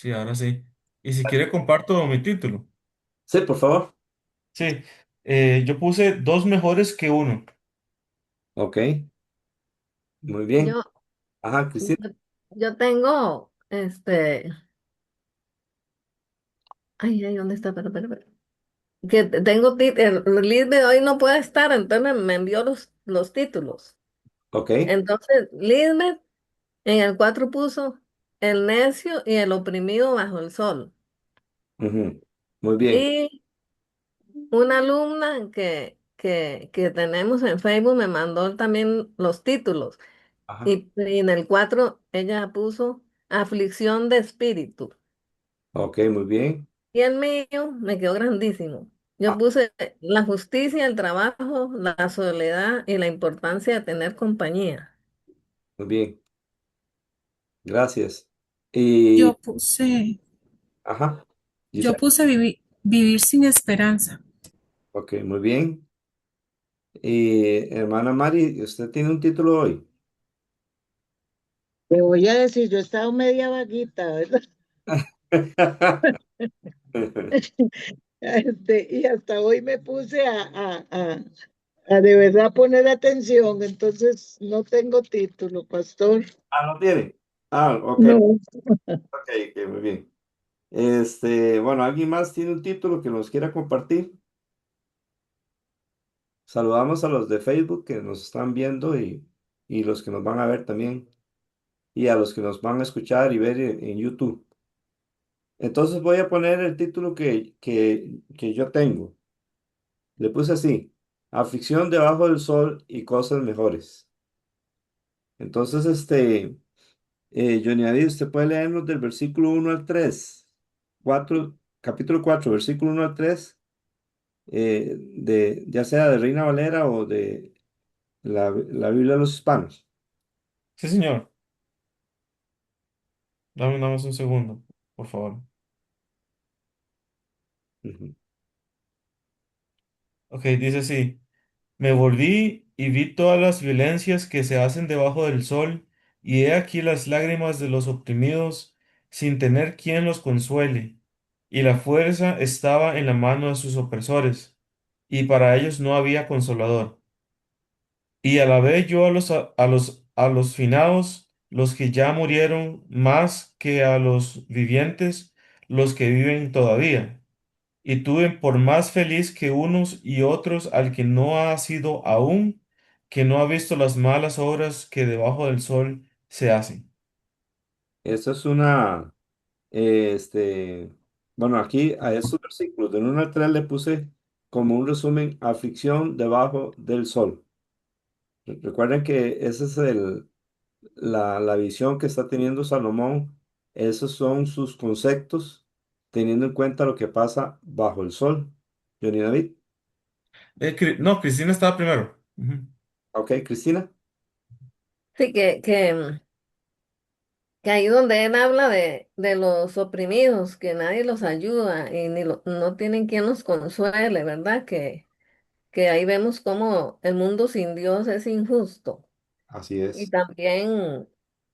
Sí, ahora sí. Y si quiere comparto mi título. Sí, por favor. Sí, yo puse dos mejores que uno. Ok, muy bien. Yo, Ajá, yo, Cristina. yo tengo, ay, ay, ¿dónde está? Espera. Que tengo, el Liz de hoy no puede estar, entonces me envió los títulos. Ok, Entonces, Lisbeth en el 4 puso El necio y el oprimido bajo el sol. ujú, muy bien. Y una alumna que tenemos en Facebook me mandó también los títulos. Ajá, Y en el 4 ella puso Aflicción de espíritu. ok, muy bien. Y el mío me quedó grandísimo. Yo Ah, puse la justicia, el trabajo, la soledad y la importancia de tener compañía. muy bien, gracias. Yo Y, puse, ajá, yo Giselle. puse vivir sin esperanza. Ok, muy bien. Y hermana Mari, ¿usted tiene un título hoy? Te voy a decir, yo he estado media vaguita, ¿verdad? Y hasta hoy me puse a de verdad poner atención, entonces no tengo título, pastor. Ah, no tiene. Ah, ok, No. ok, muy bien. Bueno, ¿alguien más tiene un título que nos quiera compartir? Saludamos a los de Facebook que nos están viendo y los que nos van a ver también, y a los que nos van a escuchar y ver en YouTube. Entonces voy a poner el título que yo tengo. Le puse así, Aflicción debajo del sol y cosas mejores. Entonces, Johnny David, usted puede leernos del versículo 1 al 3, 4, capítulo 4, versículo 1 al 3, ya sea de Reina Valera o de la Biblia de los Hispanos. Sí, señor. Dame un segundo, por favor. Ujú. Ok, dice así. Me volví y vi todas las violencias que se hacen debajo del sol, y he aquí las lágrimas de los oprimidos, sin tener quien los consuele. Y la fuerza estaba en la mano de sus opresores, y para ellos no había consolador. Y alabé yo a los finados, los que ya murieron, más que a los vivientes, los que viven todavía. Y tuve por más feliz que unos y otros al que no ha sido aún, que no ha visto las malas obras que debajo del sol se hacen. Esa es una, bueno, aquí a estos versículos del 1 al 3 le puse como un resumen, aflicción debajo del sol. Recuerden que esa es la visión que está teniendo Salomón. Esos son sus conceptos, teniendo en cuenta lo que pasa bajo el sol. Johnny David. No, Cristina estaba primero. Ujú. Ok, Cristina. Sí, que ahí donde él habla de los oprimidos, que nadie los ayuda y no tienen quien los consuele, ¿verdad? Que ahí vemos cómo el mundo sin Dios es injusto. Así Y es. también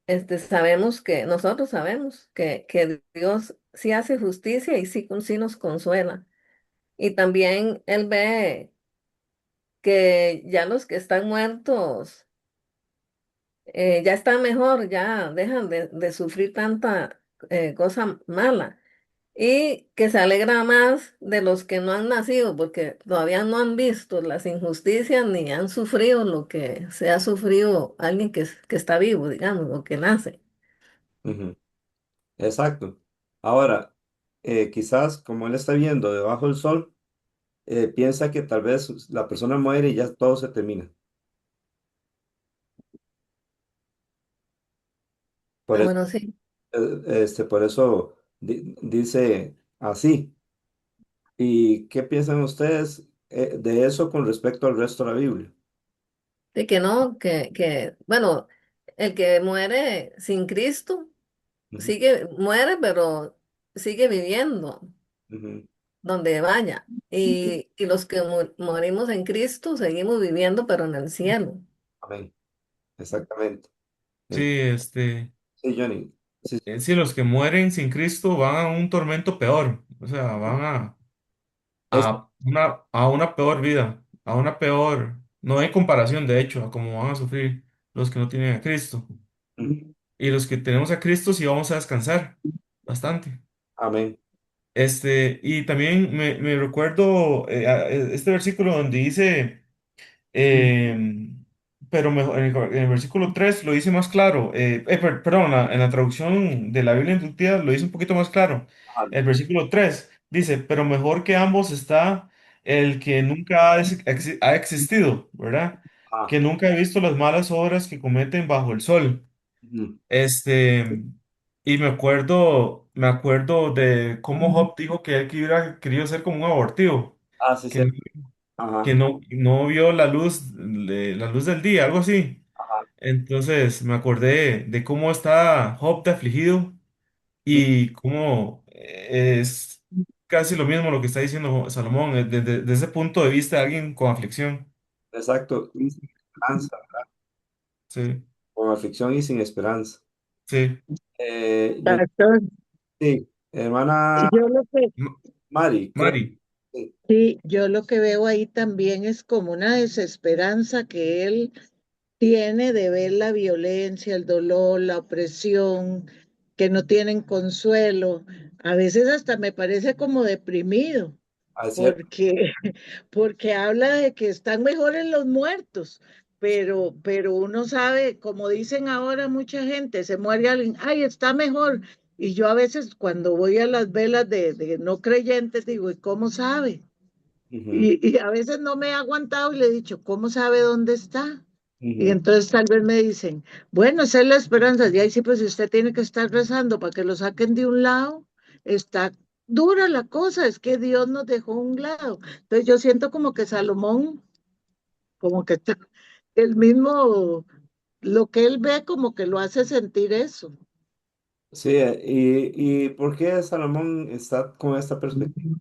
nosotros sabemos que Dios sí hace justicia y sí nos consuela. Y también él ve que ya los que están muertos ya están mejor, ya dejan de sufrir tanta cosa mala. Y que se alegra más de los que no han nacido, porque todavía no han visto las injusticias ni han sufrido lo que se ha sufrido alguien que está vivo, digamos, o que nace. Ujú, exacto. Ahora, quizás como él está viendo debajo del sol, piensa que tal vez la persona muere y ya todo se termina. Por Ah, eso, bueno, sí. por eso dice así. ¿Y qué piensan ustedes de eso con respecto al resto de la Biblia? De que no, bueno, el que muere sin Cristo Ujú, muere, pero sigue viviendo ujú, donde vaya. Y los que morimos en Cristo seguimos viviendo, pero en el cielo. amén. Exactamente. Sí, Sí, Johnny. Sí, si los que mueren sin Cristo van a un tormento peor, o sea, van es, a una peor vida, a una peor, no hay comparación de hecho a cómo van a sufrir los que no tienen a Cristo. ujú, Y los que tenemos a Cristo sí vamos a descansar bastante. amén. Y también me recuerdo este versículo donde dice, eh, pero mejor, en el versículo 3 lo dice más claro, perdón, en la traducción de la Biblia inductiva lo dice un poquito más claro. Ajá, El versículo 3 dice, pero mejor que ambos está el que nunca ha existido, ¿verdad? ajá, Que nunca ha visto las malas obras que cometen bajo el sol. ujú. Este, y me acuerdo de cómo Job dijo que él que hubiera querido ser como un abortivo, Ah, sí, que, cierto. Ajá, no vio la luz, la luz del día, algo así. ajá. Entonces me acordé de cómo está Job de afligido Mm, y cómo es casi lo mismo lo que está diciendo Salomón, desde ese punto de vista de alguien con aflicción. exacto. Y sin esperanza, Sí, con aflicción y sin esperanza. sí. Yo, Pastor, sí, hermana yo lo que, M- Mari, ¿qué? Mari, Sí, sí, yo lo que veo ahí también es como una desesperanza que él tiene de ver la violencia, el dolor, la opresión, que no tienen consuelo. A veces hasta me parece como deprimido, ah, es cierto. porque, porque habla de que están mejores los muertos, pero uno sabe, como dicen ahora mucha gente, se muere alguien, ay, está mejor. Y yo a veces cuando voy a las velas de no creyentes digo, ¿y cómo sabe? Ujú, Y a veces no me he aguantado y le he dicho, ¿cómo sabe dónde está? Y ujú. entonces tal vez me dicen, bueno, esa es la esperanza. Y ahí sí, pues si usted tiene que estar rezando para que lo saquen de un lado, está dura la cosa, es que Dios nos dejó a un lado. Entonces yo siento como que Salomón, como que está, el mismo, lo que él ve como que lo hace sentir eso. Sí, y ¿por qué Salomón está con esta perspectiva?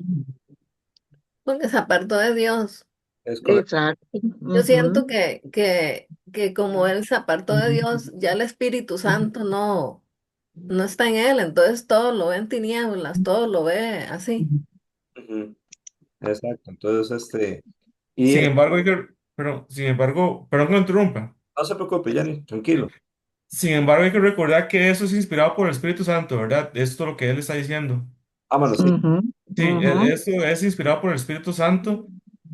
Porque se apartó de Dios. Es correcto. Exacto. Yo Ujú. siento que como él se apartó de Dios, ya el Espíritu Santo no está en él, entonces todo lo ve en tinieblas, todo lo ve así. Ujú, exacto. Entonces, y sin embargo, perdón que lo interrumpa. no se preocupe, Yanni, tranquilo. Sin embargo, hay que recordar que eso es inspirado por el Espíritu Santo, ¿verdad? Esto es lo que él está diciendo. Vámonos, sí. Ujú, Sí, ujú. esto es inspirado por el Espíritu Santo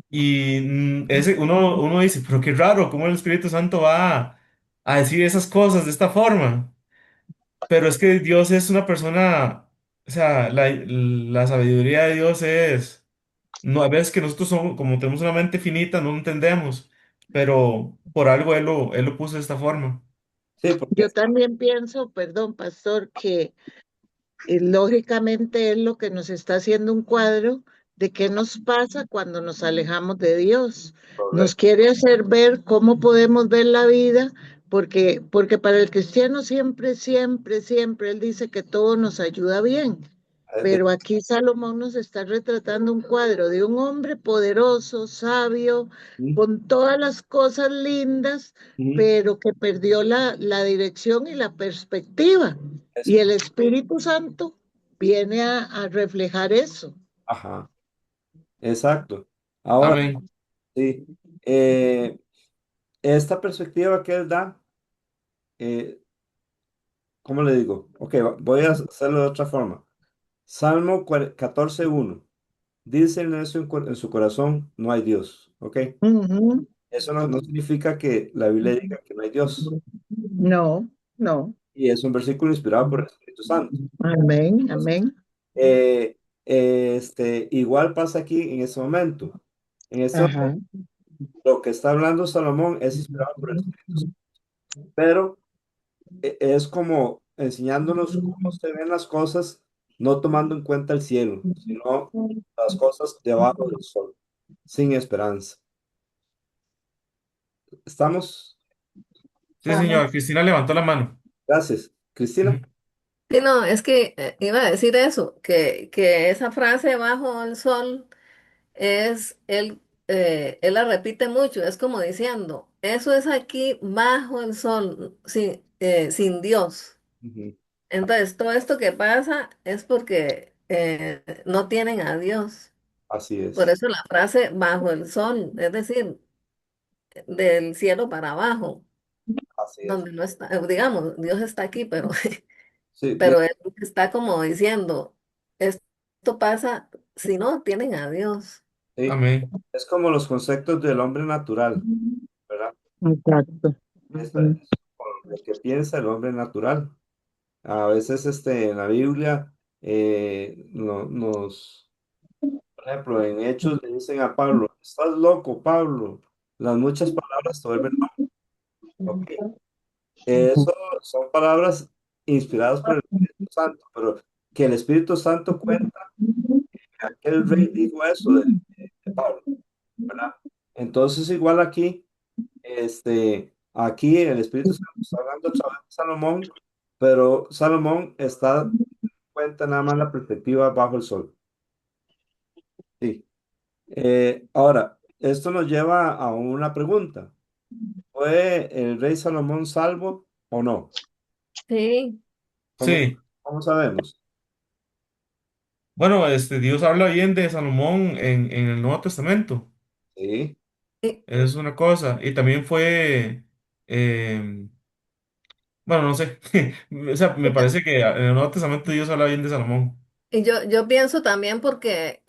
y uno dice, pero qué raro, ¿cómo el Espíritu Santo va a decir esas cosas de esta forma? Pero es que Dios es una persona, o sea, la sabiduría de Dios es, no, a veces que nosotros somos, como tenemos una mente finita, no lo entendemos, pero por algo él lo puso de esta forma. Sí, porque Yo también pienso, perdón, pastor, que lógicamente es lo que nos está haciendo un cuadro de qué nos pasa cuando nos alejamos de Dios. Nos correcto. quiere hacer ver cómo podemos ver la vida, porque para el cristiano siempre, siempre, siempre, él dice que todo nos ayuda bien. Eh, de- Pero aquí Salomón nos está retratando un cuadro de un hombre poderoso, sabio, ujú, con todas las cosas lindas, ujú, pero que perdió la dirección y la perspectiva. es- Y el Espíritu Santo viene a reflejar eso. ajá, exacto. Ahora, Amén. sí, eh, esta perspectiva que él da, eh, ¿cómo le digo? Ok, voy a hacerlo de otra forma. Salmo 14:1. Dice en eso en su corazón, no hay Dios. Ok, Ujú. eso no significa que la Biblia diga que no hay Dios. No, no. Y es un versículo inspirado por el Espíritu Santo. Amén, Entonces, amén. igual pasa aquí en este momento. En este momento, Ajá. lo que está hablando Salomón es inspirado por el Espíritu Santo, pero es como enseñándonos cómo se ven las cosas, no tomando en cuenta el cielo, sino las cosas debajo del sol, sin esperanza. ¿Estamos? Sí, Ajá. señor. Cristina levantó la mano. Gracias. Cristina. Ujú. Sí, no, es que iba a decir eso, que esa frase bajo el sol es, él la repite mucho, es como diciendo, eso es aquí bajo el sol, sin Dios. Ujú. Entonces, todo esto que pasa es porque no tienen a Dios. Así Por es, eso la frase bajo el sol, es decir, del cielo para abajo, así es. donde no está, digamos, Dios está aquí, pero, Sí, pero Él está como diciendo, esto pasa si no tienen a Dios. sí. Amén. Es como los conceptos del hombre natural, ¿verdad? Exacto. Es como lo que piensa el hombre natural. A veces en la Biblia por ejemplo, en Hechos le dicen a Pablo, estás loco, Pablo. Las muchas palabras te vuelven loco. Ok. Eso son palabras inspiradas por el Espíritu Santo, pero que el Espíritu Santo cuenta que aquel rey dijo eso de Pablo, ¿verdad? Entonces, igual aquí, aquí el Espíritu Santo está hablando a través de Salomón, pero Salomón está cuenta nada más la perspectiva bajo el sol. Sí. Ahora, esto nos lleva a una pregunta. ¿Fue el rey Salomón salvo o no? Sí, ¿Cómo, Sí. cómo sabemos? Bueno, Dios habla bien de Salomón en el Nuevo Testamento. Sí. y, Es una cosa. Y también fue, em, bueno, no sé. O sea, me y yo, parece que en el Nuevo Testamento Dios habla bien de Salomón. y yo pienso también porque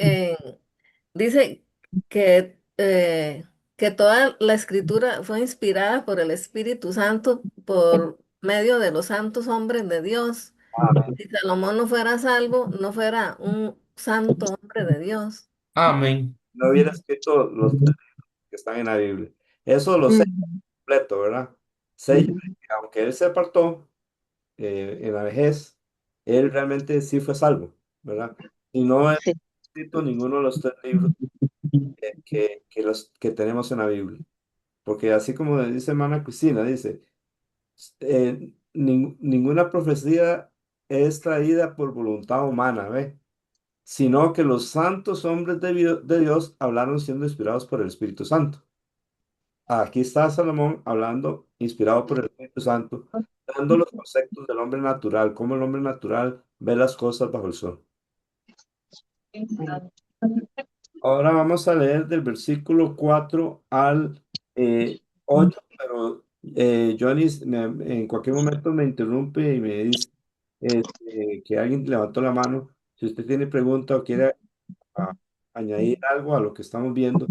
dice que toda la escritura fue inspirada por el Espíritu Santo por medio de los santos hombres de Dios. Amén. Si Salomón no fuera salvo, no fuera un santo hombre de Dios. Amén. No hubiera escrito los tres que están en la Biblia. Eso lo sé completo, ¿verdad? Sé yo que aunque él se apartó en la vejez, él realmente sí fue salvo, ¿verdad? Y no he Sí. escrito ninguno de los tres libros los que tenemos en la Biblia. Porque así como dice hermana Cristina, dice, ninguna profecía es traída por voluntad humana, ¿ve? Sino que los santos hombres de Dios hablaron siendo inspirados por el Espíritu Santo. Aquí está Salomón hablando, inspirado por el Espíritu Santo, dando los conceptos del hombre natural, cómo el hombre natural ve las cosas bajo el sol. Ahora vamos a leer del versículo 4 al 8, pero Johnny en cualquier momento me interrumpe y me dice que alguien levantó la mano. Si usted tiene pregunta o quiere ah, añadir algo a lo que estamos viendo,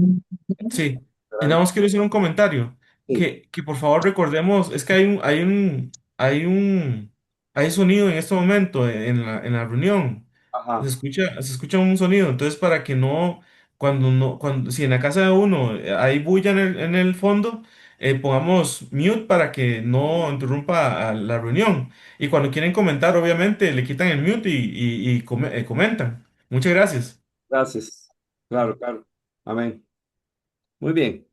Sí, y será- nada más quiero hacer un comentario, sí, que por favor recordemos, es que hay sonido en este momento en la reunión, ajá, se escucha un sonido, entonces para que no, si en la casa de uno hay bulla en el fondo, pongamos mute para que no interrumpa a la reunión, y cuando quieren comentar, obviamente, le quitan el mute y comentan. Muchas gracias. gracias. Claro, claro. Amén. Muy bien.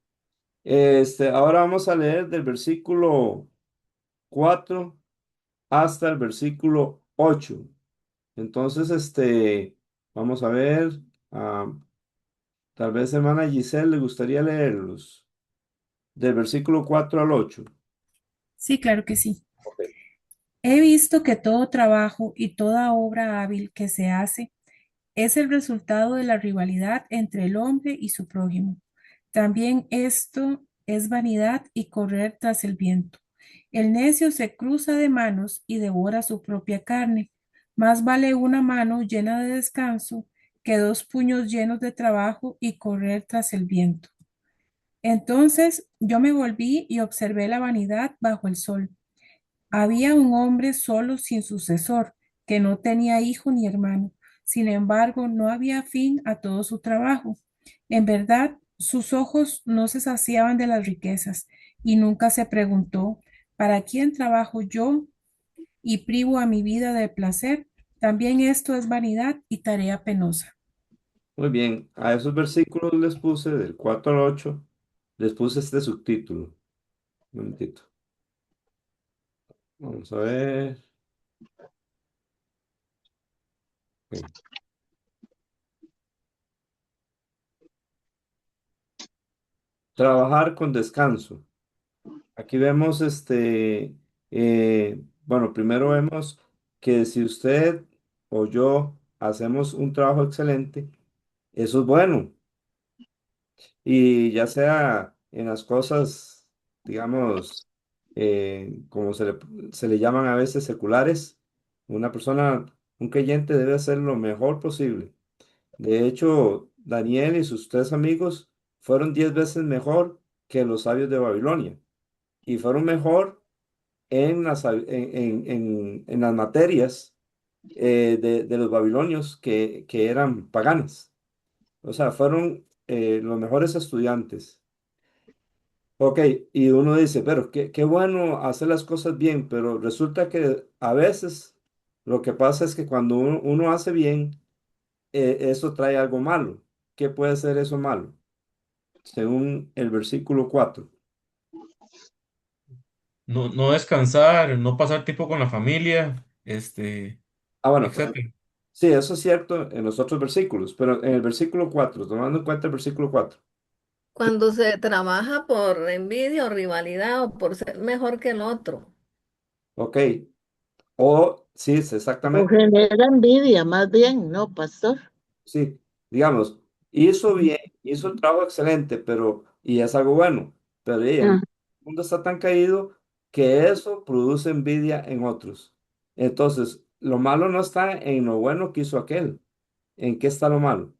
Ahora vamos a leer del versículo 4 hasta el versículo 8. Entonces, vamos a ver, ah, tal vez hermana Giselle le gustaría leerlos, del versículo 4 al 8. Sí, claro que sí. Ok. He visto que todo trabajo y toda obra hábil que se hace es el resultado de la rivalidad entre el hombre y su prójimo. También esto es vanidad y correr tras el viento. El necio se cruza de manos y devora su propia carne. Más vale una mano llena de descanso que dos puños llenos de trabajo y correr tras el viento. Entonces yo me volví y observé la vanidad bajo el sol. Había un hombre solo sin sucesor, que no tenía hijo ni hermano. Sin embargo, no había fin a todo su trabajo. En verdad, sus ojos no se saciaban de las riquezas y nunca se preguntó, ¿para quién trabajo yo y privo a mi vida de placer? También esto es vanidad y tarea penosa. Muy bien, a esos versículos les puse del 4 al 8, les puse este subtítulo. Un momentito. Vamos a ver. Ok. Trabajar con descanso. Aquí vemos bueno, primero vemos que si usted o yo hacemos un trabajo excelente, eso es bueno. Y ya sea en las cosas, digamos, como se le llaman a veces seculares, una persona, un creyente debe hacer lo mejor posible. De hecho, Daniel y sus tres amigos fueron 10 veces mejor que los sabios de Babilonia y fueron mejor en las materias de los babilonios que eran paganas. O sea, fueron los mejores estudiantes. Ok, y uno dice, pero qué bueno hacer las cosas bien, pero resulta que a veces lo que pasa es que cuando uno hace bien, eso trae algo malo. ¿Qué puede ser eso malo? Según el versículo 4. No descansar, no pasar tiempo con la familia, Ah, bueno, etcétera. sí, eso es cierto en los otros versículos, pero en el versículo 4, tomando en cuenta el versículo 4. Cuando se trabaja por envidia o rivalidad o por ser mejor que el otro. Ok, o sí, es O exactamente, genera envidia, más bien, ¿no, pastor? sí, digamos, hizo bien, hizo el trabajo excelente, pero, y es algo bueno, pero el Ah, mundo está tan caído que eso produce envidia en otros. Entonces, lo malo no está en lo bueno que hizo aquel. ¿En qué está lo malo?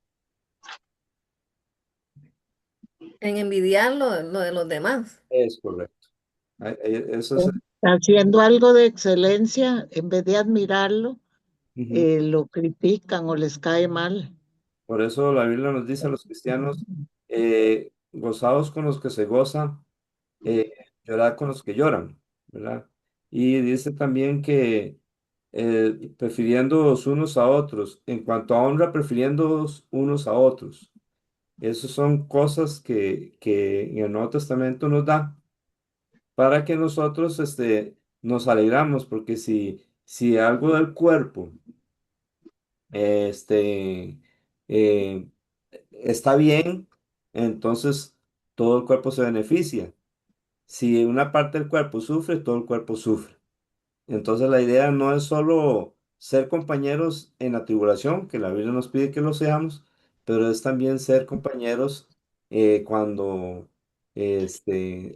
En envidiar lo de los demás. Es correcto. Eso es, haciendo algo de excelencia, en vez de admirarlo, ujú. lo critican o les cae mal. Por eso la Biblia nos dice a los cristianos, gozaos con los que se gozan, eh, llorad con los que lloran, ¿verdad? Y dice también que prefiriéndoos unos a otros, en cuanto a honra, prefiriéndoos unos a otros. Esas son cosas que en el Nuevo Testamento nos da para que nosotros nos alegramos, porque si algo del cuerpo este, eh, está bien, entonces todo el cuerpo se beneficia. Si una parte del cuerpo sufre, todo el cuerpo sufre. Entonces la idea no es solo ser compañeros en la tribulación, que la Biblia nos pide que lo seamos, pero es también ser compañeros cuando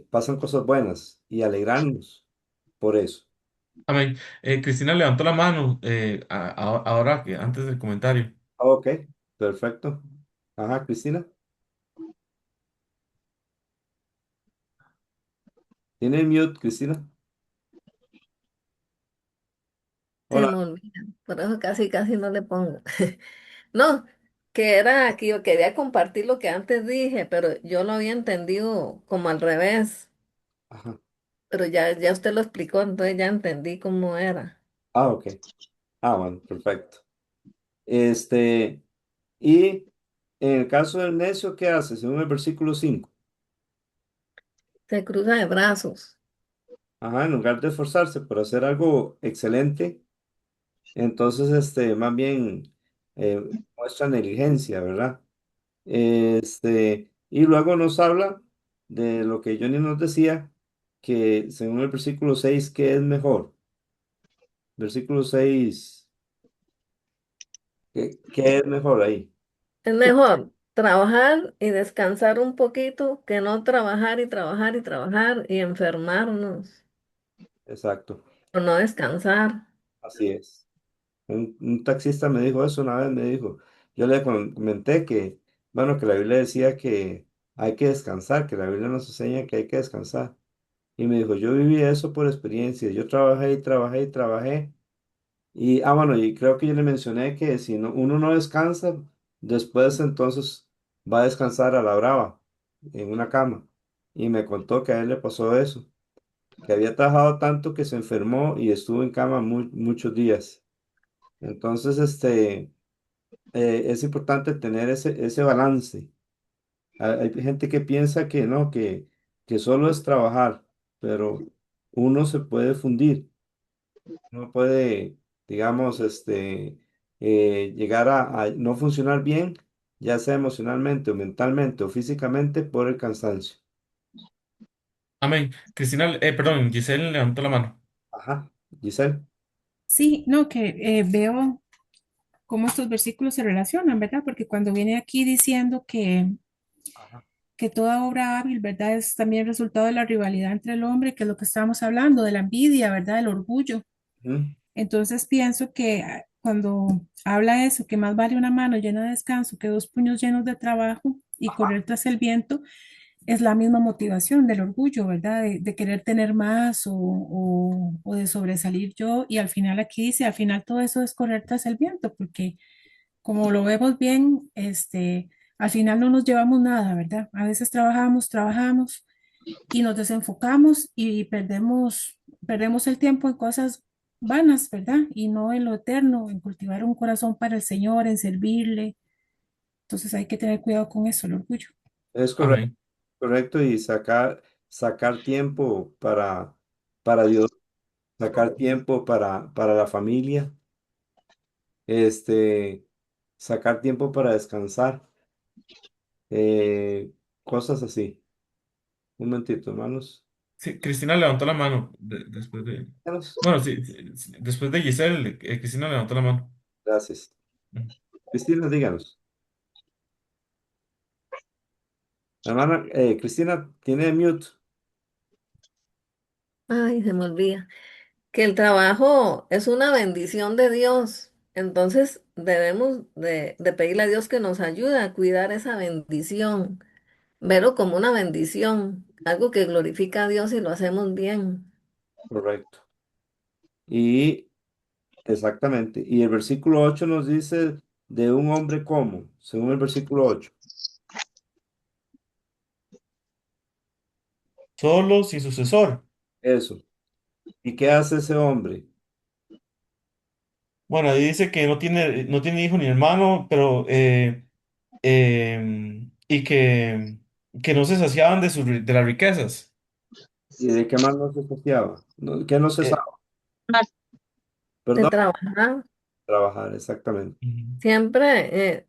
pasan cosas buenas y alegrarnos por eso. Amén. Cristina levantó la mano ahora que antes del comentario. Ok, perfecto. Ajá, Cristina. ¿Tiene mute, Cristina? Se Hola. me olvida. Por eso casi no le pongo. No, que era que yo quería compartir lo que antes dije, pero yo lo había entendido como al revés. Ajá. Pero ya usted lo explicó, entonces ya entendí cómo era. Ah, ok. Ah, bueno, perfecto. Este, y en el caso del necio, ¿qué hace? Según el versículo 5. Se cruza de brazos. Ajá, en lugar de esforzarse por hacer algo excelente, entonces, más bien muestra negligencia, ¿verdad? Y luego nos habla de lo que Johnny nos decía, que según el versículo 6, ¿qué es mejor? Versículo 6, ¿qué es mejor ahí? Es mejor trabajar y descansar un poquito que no trabajar y trabajar y trabajar y enfermarnos Exacto, o no descansar. así es. Un taxista me dijo eso una vez, me dijo, yo le comenté que, bueno, que la Biblia decía que hay que descansar, que la Biblia nos enseña que hay que descansar. Y me dijo, yo viví eso por experiencia, yo trabajé y trabajé y trabajé. Y, bueno, y creo que yo le mencioné que si uno no descansa, después entonces va a descansar a la brava, en una cama. Y me contó que a él le pasó eso, que había trabajado tanto que se enfermó y estuvo en cama muchos días. Entonces, es importante tener ese balance. Hay gente que piensa que no, que solo es trabajar, pero uno se puede fundir, uno puede, digamos, llegar a no funcionar bien, ya sea emocionalmente o mentalmente o físicamente por el cansancio. Amén. Cristina, perdón, Giselle levantó la mano. Ajá, Giselle. Sí, no, que veo cómo estos versículos se relacionan, ¿verdad? Porque cuando viene aquí diciendo que toda obra hábil, ¿verdad? Es también resultado de la rivalidad entre el hombre, que es lo que estábamos hablando, de la envidia, ¿verdad? El orgullo. Ujú. Entonces pienso que cuando habla eso, que más vale una mano llena de descanso que dos puños llenos de trabajo y correr tras el viento, es la misma motivación del orgullo, ¿verdad? De querer tener más o de sobresalir yo. Y al final aquí dice, al final todo eso es correr tras el viento, porque como lo vemos bien, al final no nos llevamos nada, ¿verdad? A veces trabajamos y nos desenfocamos y perdemos el tiempo en cosas vanas, ¿verdad? Y no en lo eterno, en cultivar un corazón para el Señor, en servirle. Entonces hay que tener cuidado con eso, el orgullo. Es correcto, Amén. correcto, y sacar tiempo para Dios, sacar tiempo para la familia, este, sacar tiempo para descansar, eh, cosas así. Un momentito, hermanos. Sí, Cristina levantó la mano después de... Bueno, sí, sí, después de Giselle, Cristina levantó la mano. Gracias. Cristina, díganos. Hermana, Cristina, tiene mute. Ay, se me olvida. Que el trabajo es una bendición de Dios. Entonces debemos de pedirle a Dios que nos ayude a cuidar esa bendición, verlo como una bendición, algo que glorifica a Dios y lo hacemos bien. Correcto. Y exactamente. Y el versículo 8 nos dice de un hombre como, según el versículo 8. Solo sin sucesor. Eso. ¿Y qué hace ese hombre? Bueno, ahí dice que no tiene hijo ni hermano, pero y que no se saciaban de las riquezas. ¿Y de qué más no se saciaba? ¿Qué no se sabe? Eh, De Perdón. trabajar. Trabajar, exactamente. Ujú. Siempre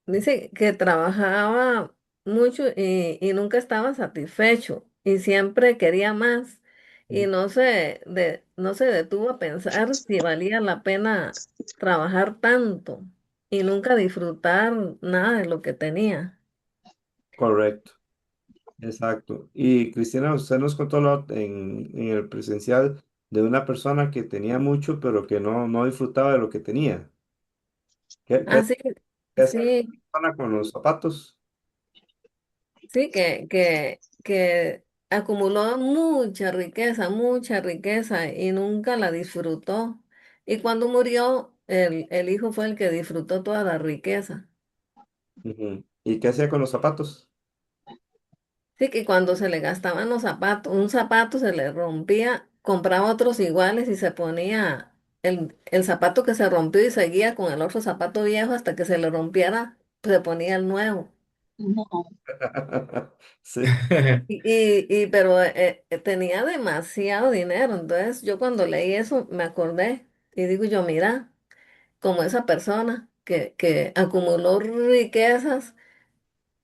dice que trabajaba mucho y nunca estaba satisfecho y siempre quería más y no se detuvo a pensar si valía la pena trabajar tanto y nunca disfrutar nada de lo que tenía. Correcto, exacto. Y Cristina, usted nos contó en el presencial de una persona que tenía mucho, pero que no disfrutaba de lo que tenía. Así ¿Qué hace la sí, persona con los zapatos? sí, que acumuló mucha riqueza y nunca la disfrutó. Y cuando murió, el hijo fue el que disfrutó toda la riqueza. Ujú. ¿Y qué hacía con los zapatos? Sí, que cuando se le gastaban los zapatos, un zapato se le rompía, compraba otros iguales y se ponía el zapato que se rompió y seguía con el otro zapato viejo hasta que se le rompiera, se ponía el nuevo. Sí, Pero tenía demasiado dinero, entonces yo cuando leí eso me acordé y digo yo, mira, como esa persona que acumuló riquezas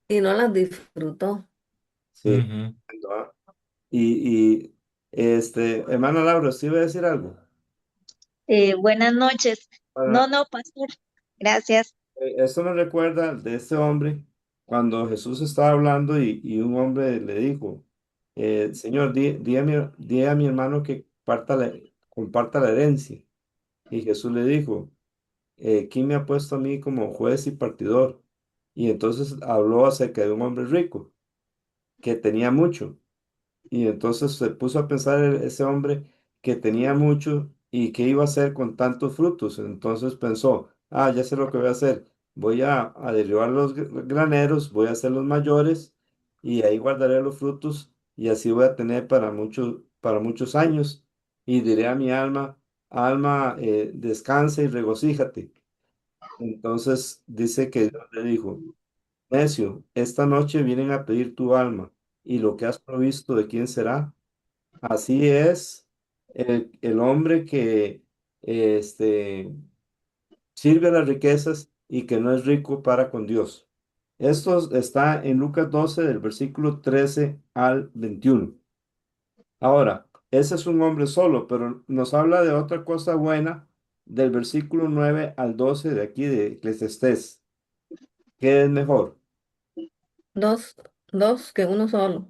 y no las disfrutó. sí. ¿No? Hermana Laura, ¿sí iba a decir algo? Buenas noches. Para, No, no, pastor. Gracias. Esto me recuerda de este hombre cuando Jesús estaba hablando y un hombre le dijo, Señor, di a mi hermano que comparta la herencia. Y Jesús le dijo, ¿quién me ha puesto a mí como juez y partidor? Y entonces habló acerca de un hombre rico que tenía mucho. Y entonces se puso a pensar ese hombre que tenía mucho y qué iba a hacer con tantos frutos. Entonces pensó, ya sé lo que voy a hacer. Voy a derribar los graneros, voy a hacer los mayores y ahí guardaré los frutos y así voy a tener para muchos años. Y diré a mi alma, alma, descansa y regocíjate. Entonces dice que Dios le dijo, necio, esta noche vienen a pedir tu alma y lo que has provisto, ¿de quién será? Así es el hombre que este, sirve a las riquezas y que no es rico para con Dios. Esto está en Lucas 12, del versículo 13 al 21. Ahora, ese es un hombre solo, pero nos habla de otra cosa buena del versículo 9 al 12 de aquí de Eclesiastés, ¿qué es mejor? Dos, dos que uno solo.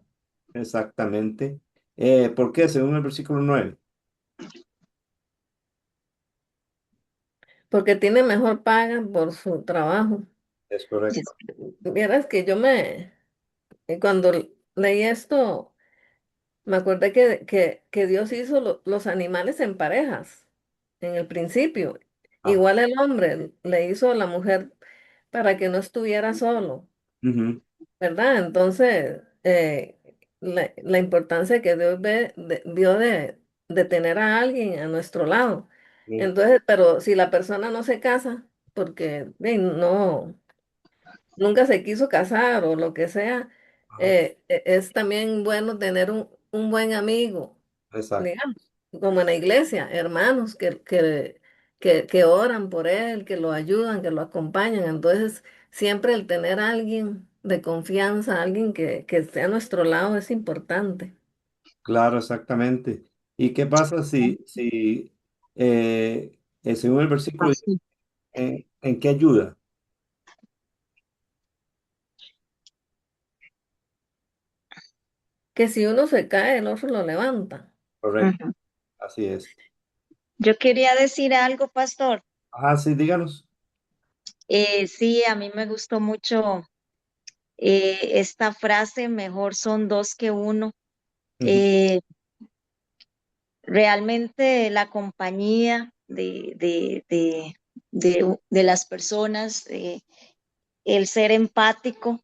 Exactamente. ¿Por qué? Según el versículo 9. Porque tiene mejor paga por su trabajo. Es correcto. Vieras que cuando leí esto, me acordé que Dios hizo los animales en parejas en el principio. Ah, Igual el hombre le hizo a la mujer para que no estuviera solo, ujú, ¿verdad? Entonces, la importancia que Dios vio de tener a alguien a nuestro lado. sí, Entonces, pero si la persona no se casa, porque no, nunca se quiso casar o lo que sea, ajá, es también bueno tener un buen amigo, exacto. digamos, como en la iglesia, hermanos que oran por él, que lo ayudan, que lo acompañan. Entonces, siempre el tener a alguien de confianza, alguien que esté a nuestro lado es importante. Claro, exactamente. ¿Y qué pasa si según el versículo, Así. en qué ayuda? Que si uno se cae, el otro lo levanta. Correcto, Ujú. así es. Yo quería decir algo, pastor. Ajá, sí, díganos. Sí, a mí me gustó mucho esta frase, mejor son dos que uno. Ujú, Eh, Realmente la compañía de las personas, el ser empático,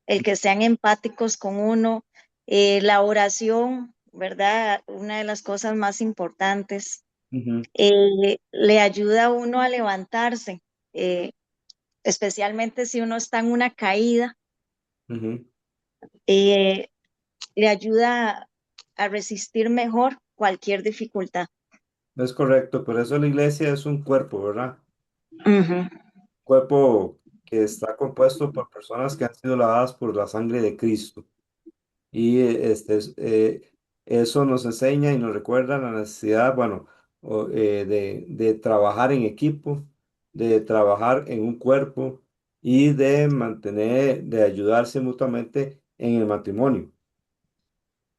el que sean empáticos con uno, la oración, ¿verdad? Una de las cosas más importantes, ujú, le ayuda a uno a levantarse, eh, especialmente si uno está en una caída, ujú. eh, le ayuda a resistir mejor cualquier dificultad. Es correcto, por eso la iglesia es un cuerpo, ¿verdad? Ujú. Cuerpo que está compuesto por personas que han sido lavadas por la sangre de Cristo. Y eso nos enseña y nos recuerda la necesidad, bueno, de trabajar en equipo, de trabajar en un cuerpo y de mantener, de ayudarse mutuamente en el matrimonio.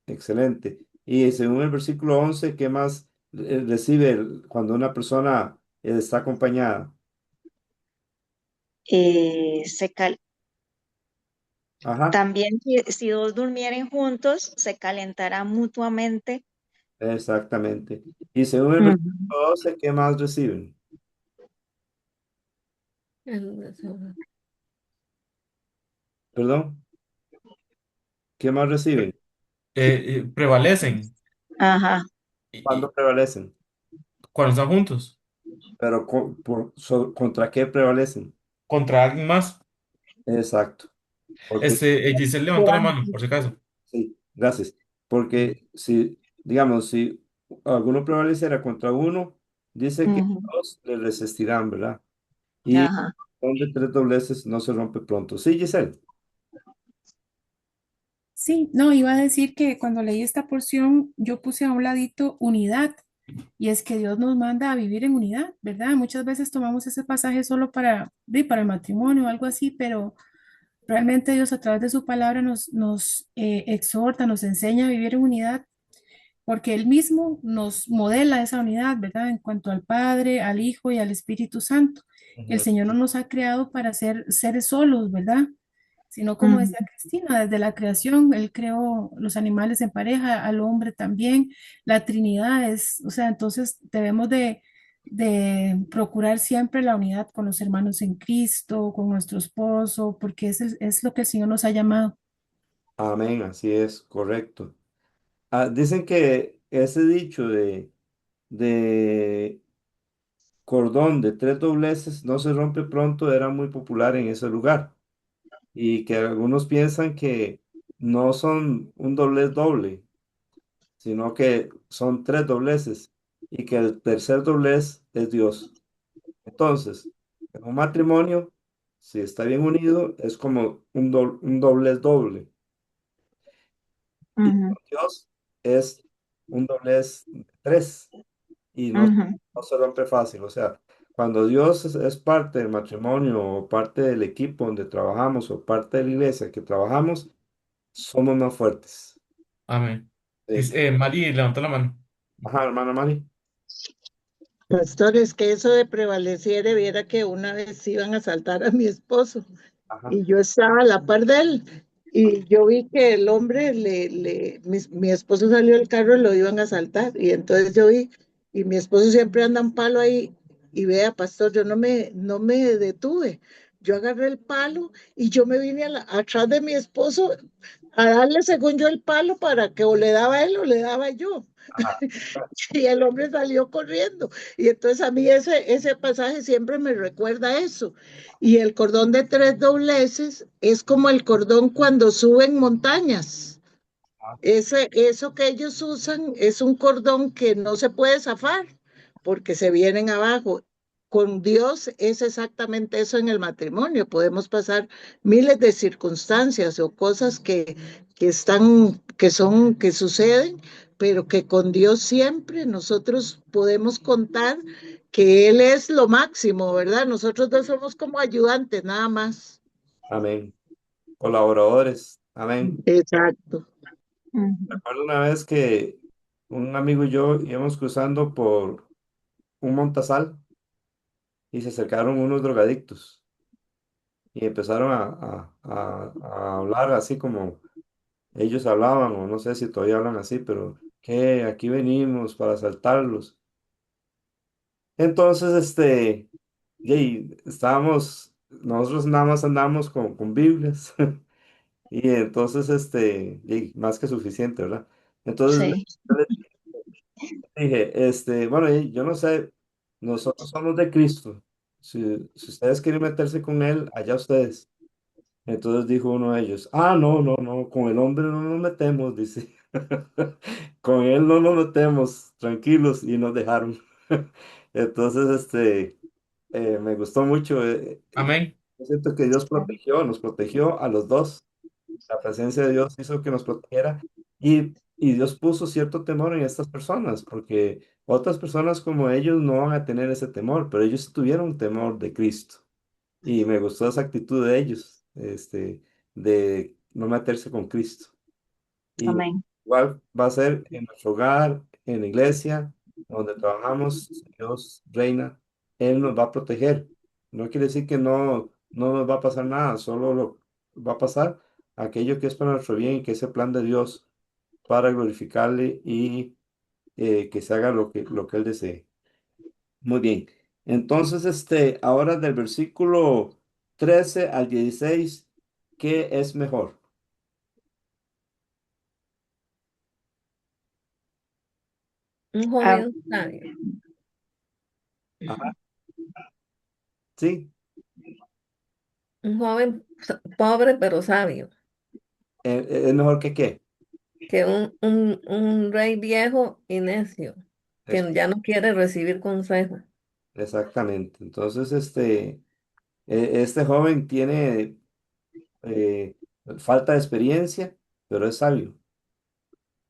Excelente. Y según el versículo 11, ¿qué más recibe cuando una persona está acompañada? Se cal- Ajá, También si dos durmieren juntos, se calentarán mutuamente. exactamente. Y según el versículo Ujú. 12, ¿qué más reciben? Perdón, ¿qué más reciben? Prevalecen Ajá. ¿Cuándo y prevalecen? cuando están juntos Pero ¿contra qué prevalecen? contra alguien más. Exacto. Porque, Giselle levantó la mano, por si acaso. sí, gracias. Porque si, digamos, si alguno prevaleciera contra uno, dice que Ujú. dos le resistirán, ¿verdad? Y Ajá. son de tres dobleces no se rompe pronto. Sí, Giselle. Sí, no, iba a decir que cuando leí esta porción, yo puse a un ladito unidad, y es que Dios nos manda a vivir en unidad, ¿verdad? Muchas veces tomamos ese pasaje solo para el matrimonio o algo así, pero realmente Dios a través de su palabra nos exhorta, nos enseña a vivir en unidad, porque Él mismo nos modela esa unidad, ¿verdad? En cuanto al Padre, al Hijo y al Espíritu Santo. El Ujú, Señor no nos ha creado para ser seres solos, ¿verdad? Sino como Ujú. decía Cristina, desde la creación, Él creó los animales en pareja, al hombre también, la Trinidad es, o sea, entonces debemos de procurar siempre la unidad con los hermanos en Cristo, con nuestro esposo, porque es lo que el Señor nos ha llamado. amén, así es, correcto. Dicen que ese dicho de cordón de tres dobleces no se rompe pronto era muy popular en ese lugar y que algunos piensan que no son un doblez doble, sino que son tres dobleces y que el tercer doblez es Dios. Entonces, en un matrimonio, si está bien unido, es como un doblez doble. Y Ujú. con Dios es un doblez de tres y no, Ujú. no se rompe fácil. O sea, cuando Dios es parte del matrimonio o parte del equipo donde trabajamos o parte de la iglesia que trabajamos, somos más fuertes. Amén. Eh, Mari, levanta la mano. ajá, hermana Mari. Pastor, es que eso de prevaleciere, viera que una vez iban a asaltar a mi esposo Ajá. y yo estaba a la par de él y yo vi que el hombre, mi esposo salió del carro y lo iban a asaltar y entonces yo vi, y mi esposo siempre anda un palo ahí y vea, pastor, yo no me detuve. Yo agarré el palo y yo me vine atrás de mi esposo a darle según yo el palo para que o le daba él o le daba yo. Ajá. Y el hombre salió corriendo. Y entonces a mí ese pasaje siempre me recuerda eso. Y el cordón de tres dobleces es como el cordón cuando suben montañas. Eso que ellos usan es un cordón que no se puede zafar porque se vienen abajo. Con Dios es exactamente eso en el matrimonio. Podemos pasar miles de circunstancias o cosas que suceden, pero que con Dios siempre nosotros podemos contar que Él es lo máximo, ¿verdad? Nosotros dos somos como ayudantes, nada más. Amén. Colaboradores. Amén. Exacto. Ujú. Recuerdo una vez que un amigo y yo íbamos cruzando por un montazal y se acercaron unos drogadictos y empezaron a hablar así como ellos hablaban, o no sé si todavía hablan así, pero que aquí venimos para asaltarlos. Entonces, y estábamos, nosotros nada más andamos con Biblias y entonces, y más que suficiente, ¿verdad? Entonces Sí, dije, bueno, yo no sé, nosotros somos de Cristo. Si ustedes quieren meterse con Él, allá ustedes. Entonces dijo uno de ellos, ah, no, no, no, con el hombre no nos metemos, dice. Con él no nos metemos, tranquilos, y nos dejaron. Entonces, me gustó mucho. Amén. Yo siento que Dios protegió, nos protegió a los dos. La presencia de Dios hizo que nos protegiera y Dios puso cierto temor en estas personas, porque otras personas como ellos no van a tener ese temor, pero ellos tuvieron temor de Cristo. Y me gustó esa actitud de ellos, de no meterse con Cristo. Y amén, igual va a ser en nuestro hogar, en la iglesia, donde trabajamos, si Dios reina, Él nos va a proteger. No quiere decir que no nos va a pasar nada, solo lo va a pasar aquello que es para nuestro bien y que es el plan de Dios para glorificarle y que se haga lo que Él desee. Muy bien. Entonces, ahora del versículo 13 al 16, ¿qué es mejor? Un ah, joven sabio, Ajá, sí, un joven pobre pero sabio, ¿es mejor que qué? que un rey viejo y necio, Es- que ya no quiere recibir consejo. exactamente. Entonces, este joven tiene eh, falta de experiencia, pero es sabio.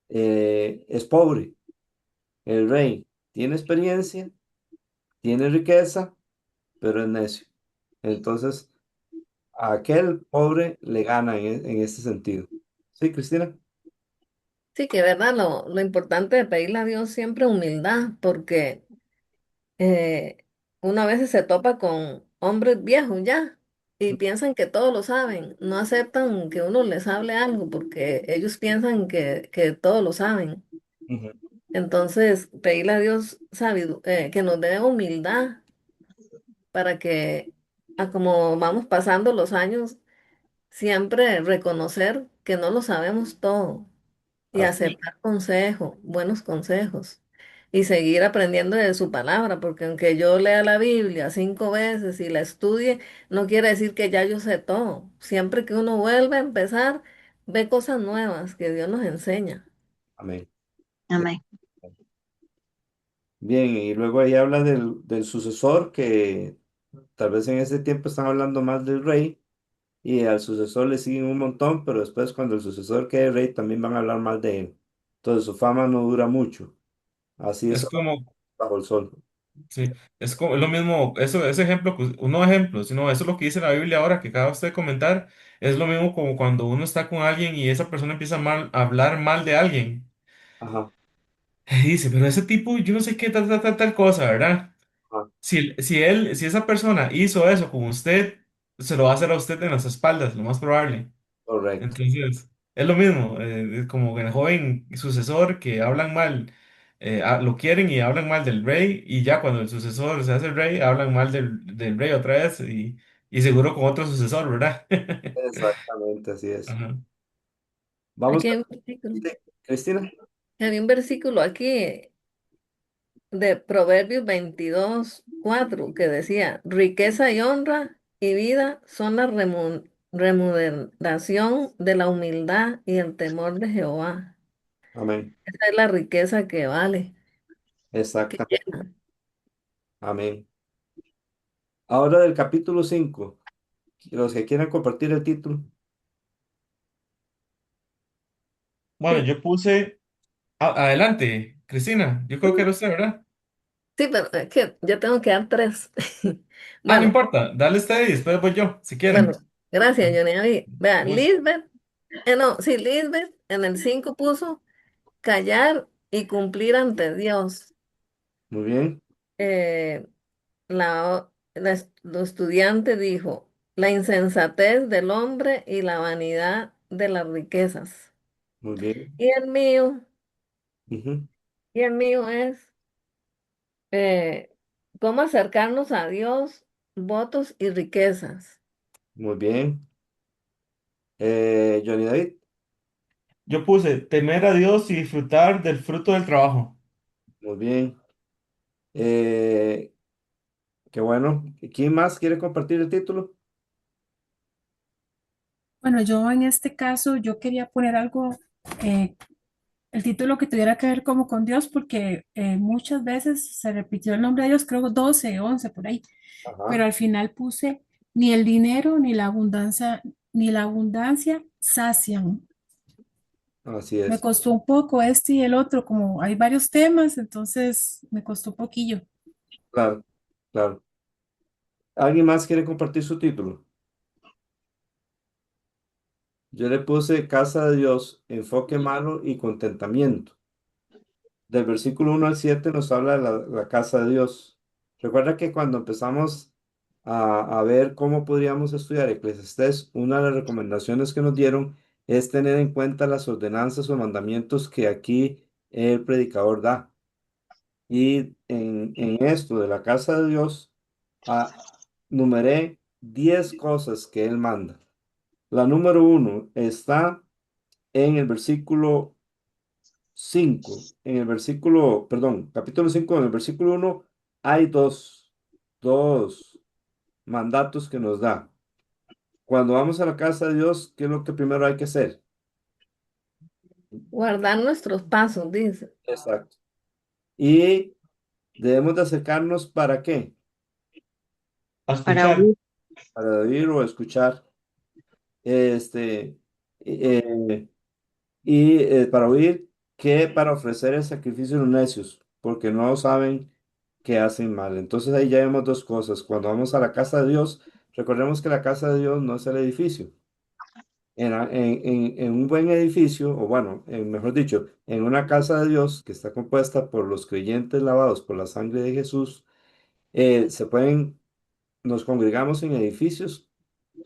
Es pobre. El rey tiene experiencia, tiene riqueza, pero es necio. Entonces, a aquel pobre le gana en este sentido. ¿Sí, Cristina? Sí, que verdad, lo importante de pedirle a Dios siempre humildad, porque eh, uno a veces se topa con hombres viejos ya y piensan que todo lo saben, no aceptan que uno les hable algo porque ellos piensan que todo lo saben. Ujú, Entonces, pedirle a Dios que nos dé humildad para que, a como vamos pasando los años, siempre reconocer que no lo sabemos todo y así, aceptar consejos, buenos consejos, y seguir aprendiendo de su palabra, porque aunque yo lea la Biblia 5 veces y la estudie, no quiere decir que ya yo sé todo. Siempre que uno vuelve a empezar, ve cosas nuevas que Dios nos enseña. amén. amén. Bien, y luego ahí habla del sucesor, que tal vez en ese tiempo están hablando más del rey, y al sucesor le siguen un montón, pero después cuando el sucesor quede rey también van a hablar mal de él. Entonces su fama no dura mucho. Así es Es como, bajo el sol. Sí, es como es lo mismo, eso, ese ejemplo, no ejemplo, sino eso es lo que dice la Biblia ahora que acaba usted de comentar, es lo mismo como cuando uno está con alguien y esa persona empieza a hablar mal de alguien. Ajá, Y dice, pero ese tipo, yo no sé qué, tal cosa, ¿verdad? ajá, Si esa persona hizo eso con usted, se lo va a hacer a usted en las espaldas, lo más probable. correcto. Entonces, es lo mismo, es como el joven sucesor que hablan mal, lo quieren y hablan mal del rey, y ya cuando el sucesor se hace el rey, hablan mal del rey otra vez, y seguro con otro sucesor, ¿verdad? Exactamente, así es. Ajá. Vamos Aquí a... hay un versículo, Sí, Cristina. había un versículo aquí de Proverbios 22:4 que decía, riqueza y honra y vida son la remuneración de la humildad y el temor de Jehová. Amén. Esa es la riqueza que vale, que Exactamente. llena. Amén. Ahora del capítulo 5 los que quieran compartir el título. Bueno, Sí, yo puse, adelante, Cristina, yo creo que era usted, ¿verdad? sí, pero es que yo tengo que dar tres. Ah, no Bueno, importa, dale usted y después voy yo, si bueno, quiere. gracias, Johnny. David. Vea, Gusto. Lisbeth, no, sí, Lisbeth en el 5 puso callar y cumplir ante Dios. Muy bien, Eh, lo estudiante dijo, la insensatez del hombre y la vanidad de las riquezas. muy bien. Y el mío, Ujú, y el mío es eh, cómo acercarnos a Dios, votos y riquezas. muy bien. Johnny David, Yo puse temer a Dios y disfrutar del fruto del trabajo. muy bien. Eh, qué bueno. ¿Quién más quiere compartir el título? Bueno, yo en este caso, yo quería poner algo, eh, el título que tuviera que ver como con Dios, porque muchas veces se repitió el nombre de Dios, creo 12, 11 por ahí, pero Ajá, al final puse ni el dinero ni la abundancia sacian. así Me es. costó un poco este y el otro, como hay varios temas, entonces me costó un poquillo. Claro, claro. ¿Alguien más quiere compartir su título? Yo le puse Casa de Dios, enfoque malo y contentamiento. Del versículo 1 al 7 nos habla de la casa de Dios. Recuerda que cuando empezamos a ver cómo podríamos estudiar Eclesiastés, una de las recomendaciones que nos dieron es tener en cuenta las ordenanzas o mandamientos que aquí el predicador da. Y en esto de la casa de Dios, ah, numeré 10 cosas que él manda. La número uno está en el versículo 5 en el versículo, perdón, capítulo 5 en el versículo 1 hay dos mandatos que nos da. Cuando vamos a la casa de Dios, ¿qué es lo que primero hay que hacer? Guardar nuestros pasos, dice. Exacto. Y debemos de acercarnos ¿para qué? A para escuchar. oír. Para oír o escuchar. Este, eh, para oír que para ofrecer el sacrificio a los necios, porque no saben que hacen mal. Entonces ahí ya vemos dos cosas. Cuando vamos a la casa de Dios, recordemos que la casa de Dios no es el edificio. En un buen edificio, o bueno, mejor dicho, en una casa de Dios que está compuesta por los creyentes lavados por la sangre de Jesús, nos congregamos en edificios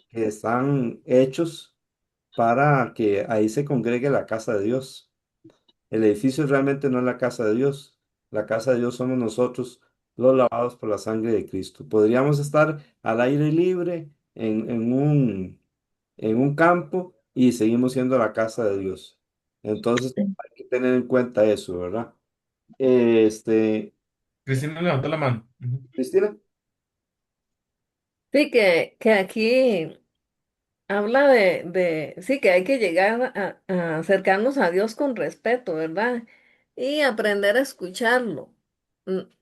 que están hechos para que ahí se congregue la casa de Dios. El edificio realmente no es la casa de Dios. La casa de Dios somos nosotros, los lavados por la sangre de Cristo. Podríamos estar al aire libre en un campo y seguimos siendo la casa de Dios. Entonces hay que tener en cuenta eso, ¿verdad? Este, Cristina levantó la mano. Ujú. Cristina. Sí, que aquí habla sí, que hay que llegar a acercarnos a Dios con respeto, ¿verdad? Y aprender a escucharlo.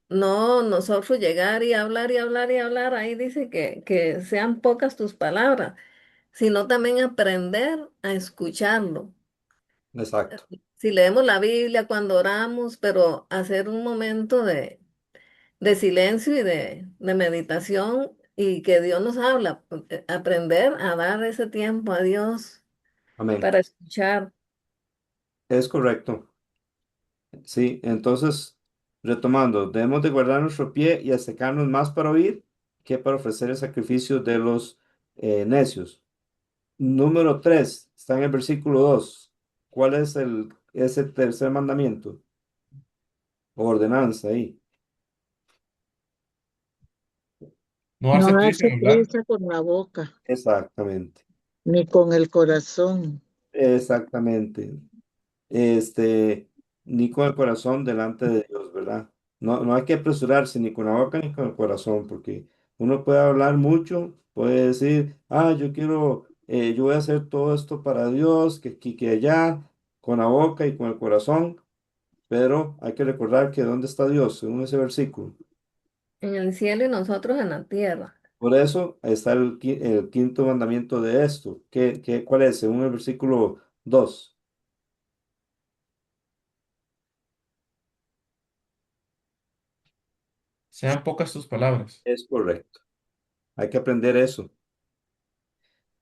No nosotros llegar y hablar y hablar y hablar, ahí dice que sean pocas tus palabras, sino también aprender a escucharlo. Exacto. Si leemos la Biblia cuando oramos, pero hacer un momento de silencio y de meditación y que Dios nos habla, aprender a dar ese tiempo a Dios Amén. para escuchar. Es correcto. Sí, entonces, retomando, debemos de guardar nuestro pie y acercarnos más para oír que para ofrecer el sacrificio de los necios. Número 3 está en el versículo 2. ¿Cuál es ese tercer mandamiento o ordenanza ahí? No No darse prisa darse en hablar. prisa con la boca, Exactamente, ni con el corazón. exactamente. Este, ni con el corazón delante de Dios, ¿verdad? No, no hay que apresurarse ni con la boca ni con el corazón, porque uno puede hablar mucho, puede decir, yo quiero, yo voy a hacer todo esto para Dios, que aquí, que allá, con la boca y con el corazón, pero hay que recordar que ¿dónde está Dios? Según ese versículo. En el cielo y nosotros en la tierra. Por eso está el quinto mandamiento de esto. ¿Cuál es? Según el versículo 2. Sean pocas tus palabras. Es correcto. Hay que aprender eso,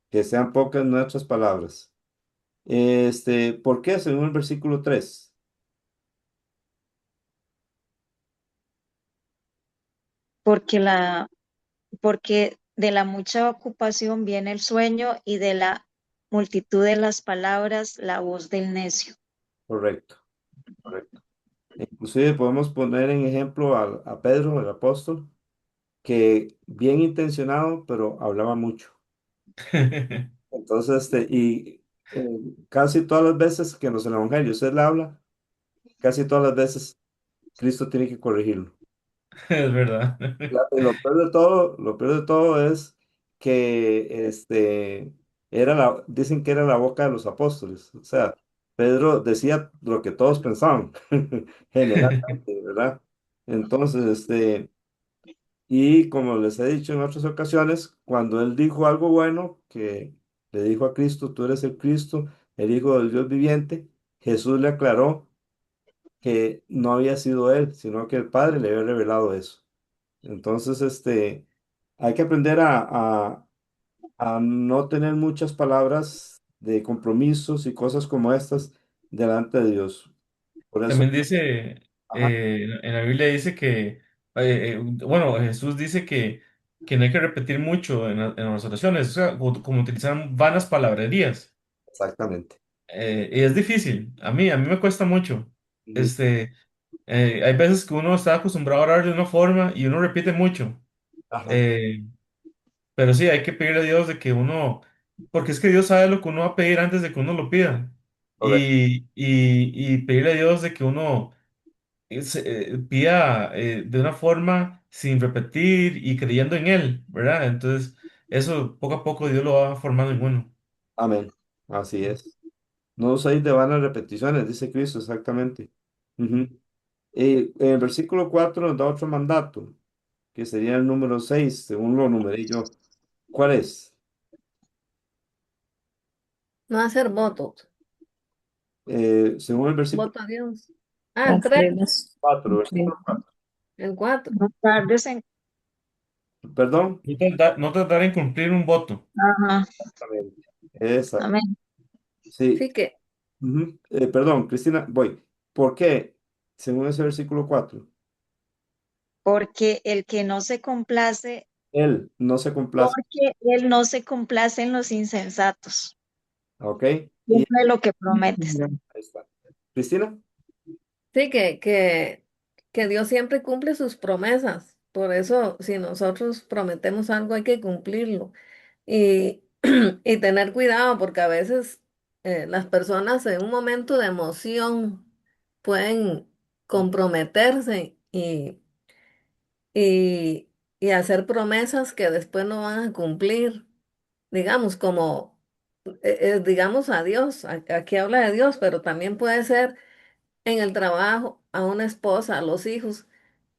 que sean pocas nuestras palabras. ¿Por qué? Según el versículo 3. porque porque de la mucha ocupación viene el sueño y de la multitud de las palabras la voz del necio. Correcto, correcto. Inclusive podemos poner en ejemplo a Pedro, el apóstol, que bien intencionado, pero hablaba mucho. Entonces, casi todas las veces que en los evangelios él habla, casi todas las veces Cristo tiene que corregirlo. Es verdad. Y lo peor de todo es que dicen que era la boca de los apóstoles. O sea, Pedro decía lo que todos pensaban, generalmente, ¿verdad? Entonces, y como les he dicho en otras ocasiones, cuando él dijo algo bueno, que le dijo a Cristo, tú eres el Cristo, el Hijo del Dios viviente, Jesús le aclaró que no había sido él, sino que el Padre le había revelado eso. Entonces, hay que aprender a no tener muchas palabras de compromisos y cosas como estas delante de Dios. Por eso, También dice, ajá, en la Biblia dice que, bueno, Jesús dice que no hay que repetir mucho en las oraciones, o sea, como utilizar vanas palabrerías. exactamente. Y es difícil, a mí me cuesta mucho. Ujú, Este, hay veces que uno está acostumbrado a orar de una forma y uno repite mucho. ajá, Eh, pero sí, hay que pedirle a Dios de que uno, porque es que Dios sabe lo que uno va a pedir antes de que uno lo pida. correcto. Y pedirle a Dios de que uno pida de una forma sin repetir y creyendo en Él, ¿verdad? Entonces, eso poco a poco Dios lo va formando en uno. Amén. Así es. No uséis de vanas repeticiones, dice Cristo, exactamente. Ujú. Y en el versículo 4 nos da otro mandato, que sería el número 6 según lo numeré yo. ¿Cuál es? No hacer votos. Según el versículo Voto a Dios. Ah, el 3, Cumplir los, 4 cumplir. versículo 4. el 4. No tardes en... Perdón. No tardar en cumplir un voto. Ajá, Exactamente. Esa, amén. sí. Sí que Ujú. Perdón, Cristina, voy. ¿Por qué? Según ese versículo 4 Porque el que no se complace, él no se complace. porque él no se complace en los insensatos. ¿Ok? Y Cumple lo que prometes. Ujú. ahí está. Cristina. sí que Dios siempre cumple sus promesas. Por eso, si nosotros prometemos algo, hay que cumplirlo. Y, y tener cuidado, porque a veces las personas en un momento de emoción pueden comprometerse y, y hacer promesas que después no van a cumplir. Digamos, como, digamos a Dios, aquí habla de Dios, pero también puede ser en el trabajo, a una esposa, a los hijos,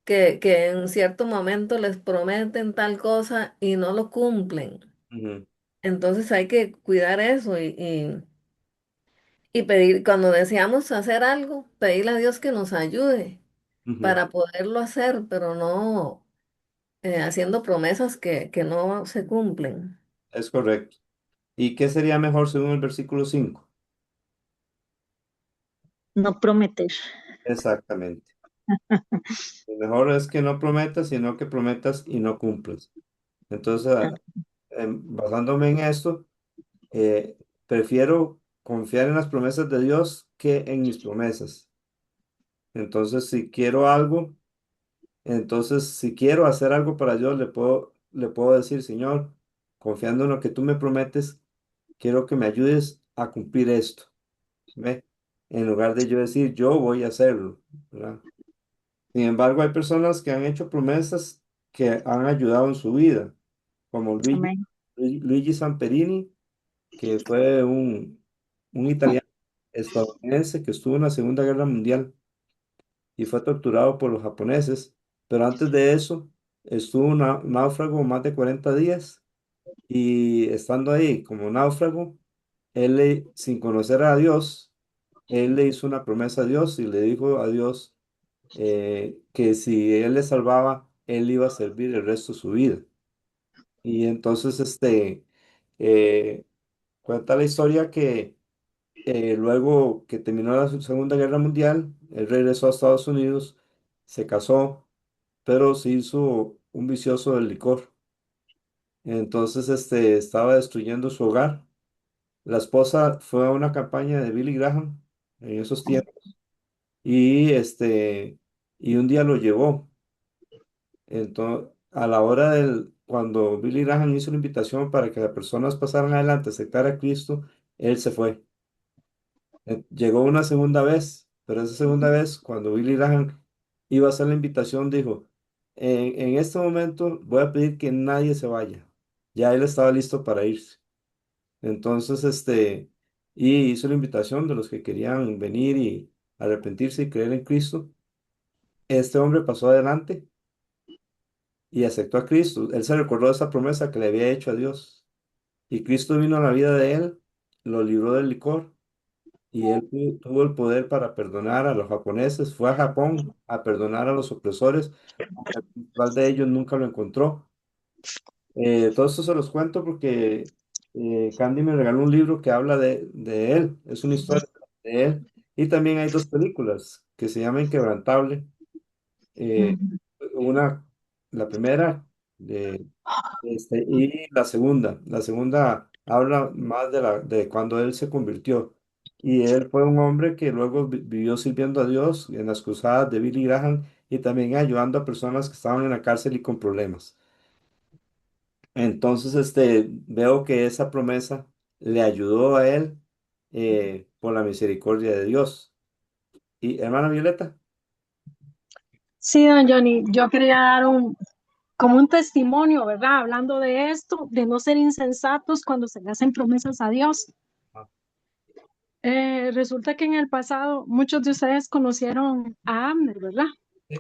que en cierto momento les prometen tal cosa y no lo cumplen. Ujú, Entonces hay que cuidar eso y pedir, cuando deseamos hacer algo, pedirle a Dios que nos ayude. Ujú, para poderlo hacer, pero no haciendo promesas que no se cumplen. es correcto. ¿Y qué sería mejor según el versículo 5? No prometer. Exactamente. Lo mejor es que no prometas, sino que prometas y no cumplas. Entonces, basándome en esto, eh, prefiero confiar en las promesas de Dios que en mis promesas. Entonces, si quiero algo, entonces si quiero hacer algo para Dios, le puedo decir, Señor, confiando en lo que tú me prometes, quiero que me ayudes a cumplir esto. ¿Ve? En lugar de yo decir, yo voy a hacerlo, ¿verdad? Sin embargo, hay personas que han hecho promesas que han ayudado en su vida, como Amén. Luigi Samperini, que fue un italiano estadounidense que estuvo en la Segunda Guerra Mundial y fue torturado por los japoneses, pero antes de eso estuvo náufrago más de 40 días y estando ahí como náufrago, sin conocer a Dios, él le hizo una promesa a Dios y le dijo a Dios que si él le salvaba, él iba a servir el resto de su vida. Y entonces, eh, cuenta la historia que luego que terminó la Segunda Guerra Mundial, él regresó a Estados Unidos, se casó, pero se hizo un vicioso del licor. Entonces, estaba destruyendo su hogar. La esposa fue a una campaña de Billy Graham en esos tiempos y, y un día lo llevó. Entonces, a la hora cuando Billy Graham hizo la invitación para que las personas pasaran adelante, a aceptar a Cristo, él se fue. Llegó una segunda vez, pero esa segunda vez, cuando Billy Graham iba a hacer la invitación, dijo, en este momento voy a pedir que nadie se vaya. Ya él estaba listo para irse. Entonces, y hizo la invitación de los que querían venir y arrepentirse y creer en Cristo. Este hombre pasó adelante y aceptó a Cristo. Él se recordó de esa promesa que le había hecho a Dios. Y Cristo vino a la vida de él, lo libró del licor y él tuvo el poder para perdonar a los japoneses. Fue a Japón a perdonar a los opresores, aunque el principal de ellos nunca lo encontró. Todo esto se los cuento porque Candy me regaló un libro que habla de él. Es una historia de él. Y también hay dos películas que se llaman Inquebrantable. Eh, Ujú. una, la primera, y la segunda habla más de cuando él se convirtió. Y él fue un hombre que luego vivió sirviendo a Dios en las cruzadas de Billy Graham y también ayudando a personas que estaban en la cárcel y con problemas. Entonces, veo que esa promesa le ayudó a él por la misericordia de Dios. Y hermana Violeta, Sí, don Johnny, yo quería dar como un testimonio, ¿verdad? Hablando de esto, de no ser insensatos cuando se le hacen promesas a Dios. ah, Resulta que en el pasado muchos de ustedes conocieron a Abner, ¿verdad? sí,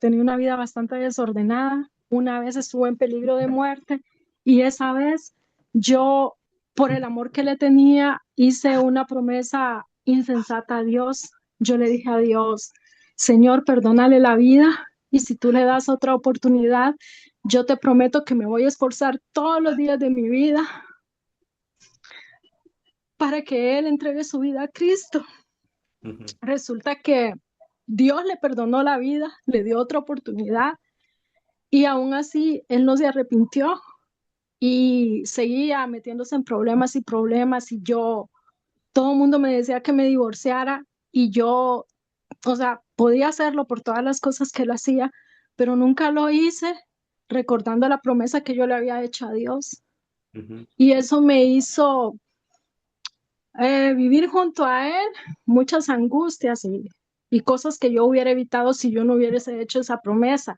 Tenía una vida bastante desordenada. Una vez estuvo en peligro de muerte y esa vez yo, por el amor que le tenía, hice una promesa insensata a Dios. Yo le dije a Dios, Señor, perdónale la vida y si tú le das otra oportunidad, yo te prometo que me voy a esforzar todos los días de mi vida para que Él entregue su vida a Cristo. ujú, Resulta que Dios le perdonó la vida, le dio otra oportunidad y aún así él no se arrepintió y seguía metiéndose en problemas y problemas y todo el mundo me decía que me divorciara y yo, o sea, podía hacerlo por todas las cosas que él hacía, pero nunca lo hice recordando la promesa que yo le había hecho a Dios. ujú, Y eso me hizo vivir junto a él muchas angustias y cosas que yo hubiera evitado si yo no hubiese hecho esa promesa.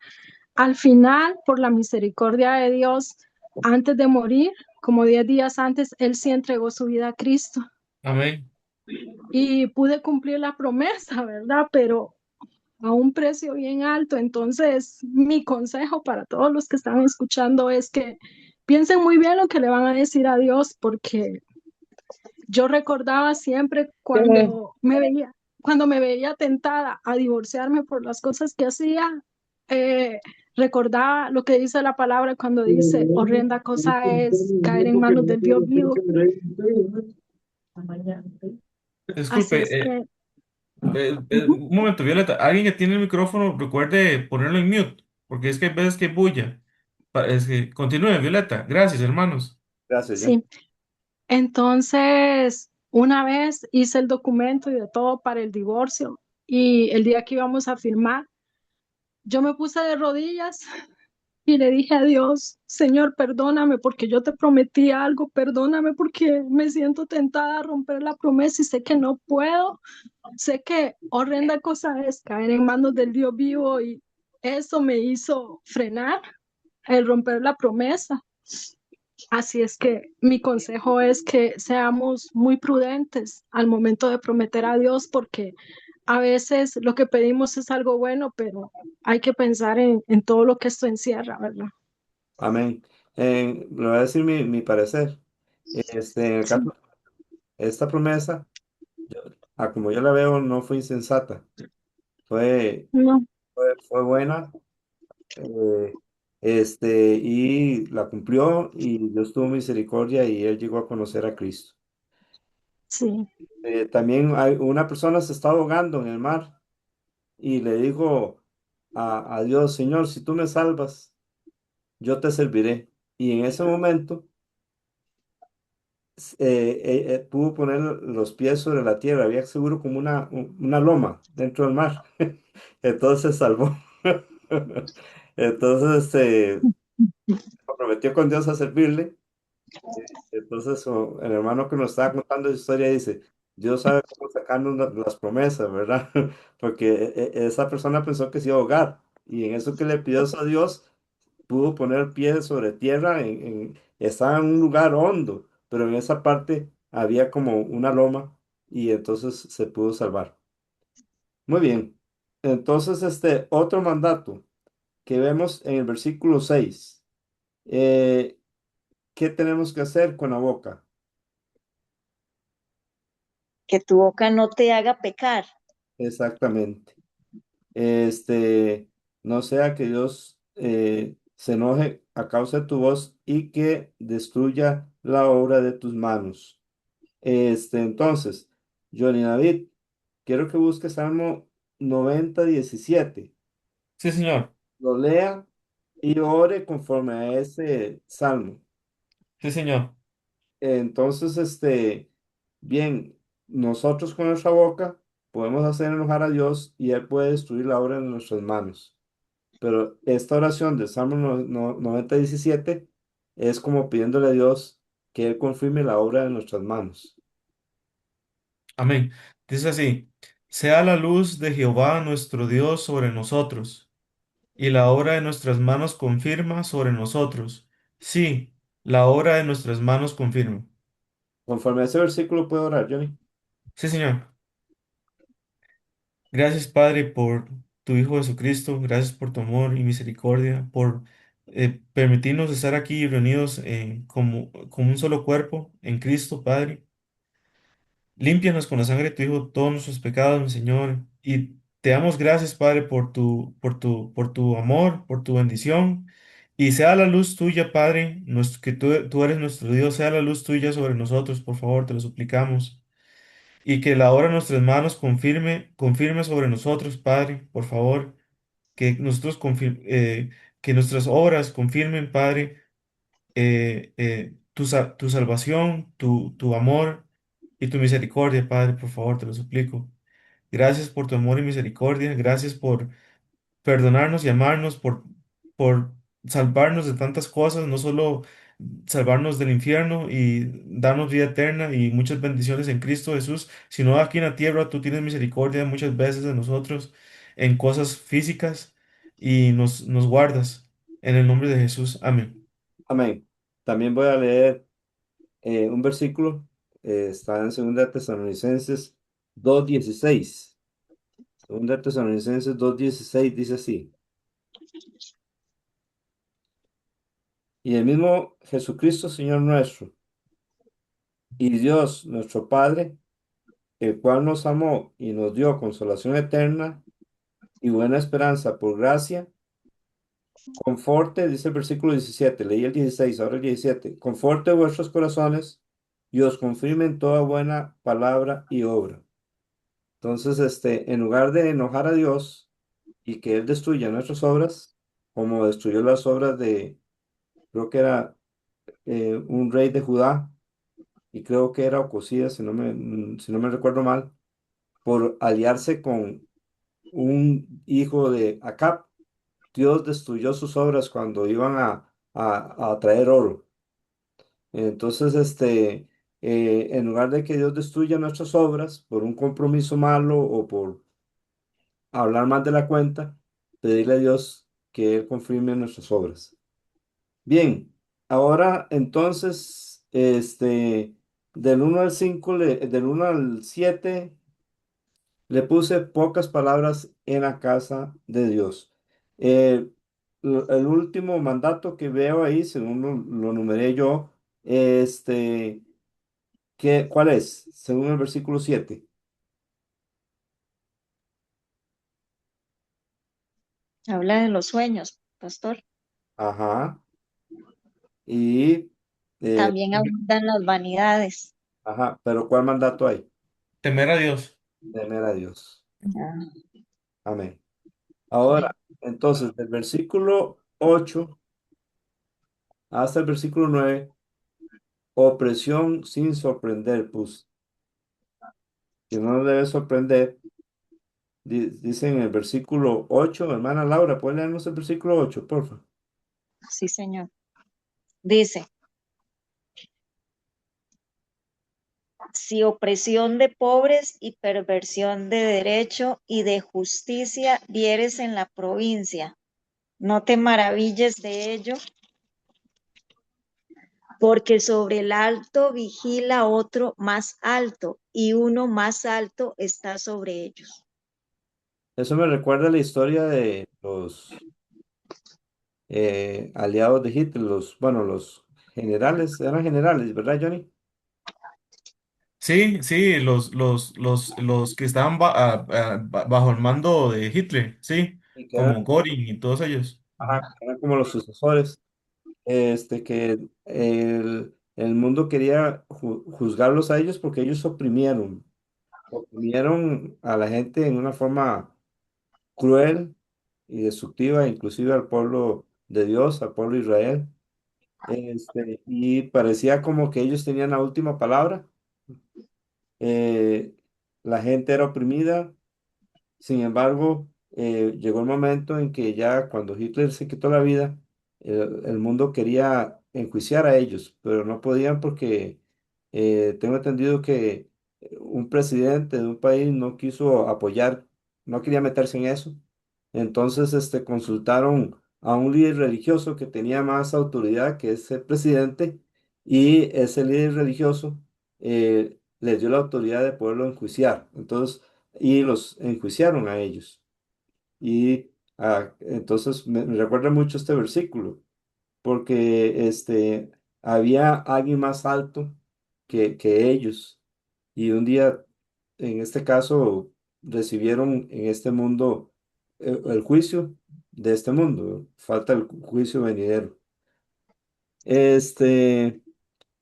Al final, por la misericordia de Dios, antes de morir, como 10 días antes, él sí entregó su vida a Cristo Amén. y pude cumplir la promesa, ¿verdad? Pero a un precio bien alto. Entonces, mi consejo para todos los que están escuchando es que piensen muy bien lo que le van a decir a Dios, porque yo recordaba siempre Eh, cuando me veía. cuando me veía tentada a divorciarme por las cosas que hacía, eh, recordaba lo que dice la palabra cuando dice, horrenda cosa es caer en manos del Dios vivo. Así Disculpe, es que, ujú, un momento, Violeta. Alguien que tiene el micrófono, recuerde ponerlo en mute, porque es que hay veces que bulla. Es que continúe, Violeta. Gracias, hermanos. Gracias, John. sí. Entonces, una vez hice el documento y de todo para el divorcio y el día que íbamos a firmar, yo me puse de rodillas y le dije a Dios, Señor, perdóname porque yo te prometí algo, perdóname porque me siento tentada a romper la promesa y sé que no puedo, sé que horrenda cosa es caer en manos del Dios vivo y eso me hizo frenar el romper la promesa. Así es que mi consejo es que seamos muy prudentes al momento de prometer a Dios porque a veces lo que pedimos es algo bueno, pero hay que pensar en todo lo que esto encierra, ¿verdad? Amén. Le voy a decir mi parecer. En el Sí, caso, esta promesa, a como yo la veo, no fue insensata. Fue, no, fue buena. eh, y la cumplió y Dios tuvo misericordia y él llegó a conocer a Cristo. sí, También hay una persona se está ahogando en el mar y le dijo a Dios, Señor, si tú me salvas, yo te serviré. Y en ese momento pudo poner los pies sobre la tierra, había seguro como una loma dentro del mar. Entonces se salvó. Entonces comprometió con Dios a servirle. Entonces el hermano que nos estaba contando esa historia dice, Dios sabe cómo sacarnos las promesas, ¿verdad? Porque esa persona pensó que se iba a ahogar y en eso que le pidió eso a Dios, pudo poner pie sobre tierra, estaba en un lugar hondo, pero en esa parte había como una loma y entonces se pudo salvar. Muy bien. Entonces, otro mandato que vemos en el versículo 6. eh, ¿Qué tenemos que hacer con la boca? que tu boca no te haga pecar. Exactamente. Este, no sea que Dios se enoje a causa de tu voz y que destruya la obra de tus manos. Entonces, Johnny David, quiero que busques Salmo 90:17. Sí, señor. Lo lea y ore conforme a ese salmo. Sí, señor. Entonces, bien, nosotros con nuestra boca podemos hacer enojar a Dios y Él puede destruir la obra de nuestras manos. Pero esta oración del Salmo 90:17 es como pidiéndole a Dios que Él confirme la obra de nuestras manos. Amén. Dice así, sea la luz de Jehová nuestro Dios sobre nosotros, y la obra de nuestras manos confirma sobre nosotros. Sí, la obra de nuestras manos confirma. Conforme a ese versículo puedo orar, Johnny. Sí, señor. Gracias, Padre, por tu Hijo Jesucristo. Gracias por tu amor y misericordia, por permitirnos estar aquí reunidos como un solo cuerpo en Cristo, Padre. Límpianos con la sangre de tu Hijo todos nuestros pecados, mi Señor. Y te damos gracias, Padre, por tu amor, por tu bendición. Y sea la luz tuya, Padre, que tú eres nuestro Dios, sea la luz tuya sobre nosotros, por favor, te lo suplicamos. Y que la obra de nuestras manos confirme sobre nosotros, Padre, por favor. Que que nuestras obras confirmen, Padre, tu salvación, tu amor y tu misericordia, Padre, por favor, te lo suplico. Gracias por tu amor y misericordia. Gracias por perdonarnos y amarnos, por salvarnos de tantas cosas, no solo salvarnos del infierno y darnos vida eterna y muchas bendiciones en Cristo Jesús, sino aquí en la tierra tú tienes misericordia muchas veces de nosotros en cosas físicas y nos guardas. En el nombre de Jesús. Amén. Amén. También voy a leer un versículo, está en 2 Tesalonicenses 2:16. 2 Tesalonicenses 2:16 dice así, y el mismo Jesucristo, Señor nuestro, y Dios nuestro Padre, el cual nos amó y nos dio consolación eterna y buena esperanza por gracia. Conforte, dice el versículo 17, leí el 16, ahora el 17. Conforte vuestros corazones y os confirme en toda buena palabra y obra. Entonces, en lugar de enojar a Dios y que Él destruya nuestras obras, como destruyó las obras de, creo que era un rey de Judá, y creo que era Ocosías, si no me recuerdo mal, por aliarse con un hijo de Acab. Dios destruyó sus obras cuando iban a traer oro. Entonces, en lugar de que Dios destruya nuestras obras por un compromiso malo o por hablar más de la cuenta, pedirle a Dios que Él confirme nuestras obras. Bien, ahora entonces, del 1 al 5, del 1 al 7, le puse pocas palabras en la casa de Dios. Eh, el último mandato que veo ahí, según lo numeré yo, este, ¿cuál es? Según el versículo 7. Habla de los sueños, pastor. Ajá. Y, eh, También abundan las vanidades. ajá, pero ¿cuál mandato hay? Temer a Dios. Temer a Dios. Ah, Amén. Ahora, entonces, del versículo 8 hasta el versículo 9, opresión sin sorprender, pues, que no nos debe sorprender. Dice en el versículo 8, hermana Laura, ¿puede leernos el versículo 8, por favor? sí, señor. Dice, si opresión de pobres y perversión de derecho y de justicia vieres en la provincia, no te maravilles de ello, porque sobre el alto vigila otro más alto y uno más alto está sobre ellos. Eso me recuerda la historia de los aliados de Hitler, bueno, los generales, eran generales, ¿verdad, Johnny? Sí, sí, los que estaban bajo el mando de Hitler, sí, Y que eran, como Göring y todos ellos. ajá, eran como los sucesores, que el mundo quería juzgarlos a ellos porque ellos oprimieron a la gente en una forma cruel y destructiva, inclusive al pueblo de Dios, al pueblo de Israel. Y parecía como que ellos tenían la última palabra. eh, la gente era oprimida. Sin embargo, llegó el momento en que ya cuando Hitler se quitó la vida, el mundo quería enjuiciar a ellos, pero no podían porque tengo entendido que un presidente de un país no quiso apoyar, no quería meterse en eso. Entonces, consultaron a un líder religioso que tenía más autoridad, que es el presidente, y ese líder religioso les dio la autoridad de poderlo enjuiciar. Entonces, y los enjuiciaron a ellos. Y entonces me recuerda mucho este versículo, porque había alguien más alto que ellos. Y un día, en este caso, recibieron en este mundo el juicio de este mundo. Falta el juicio venidero. Este,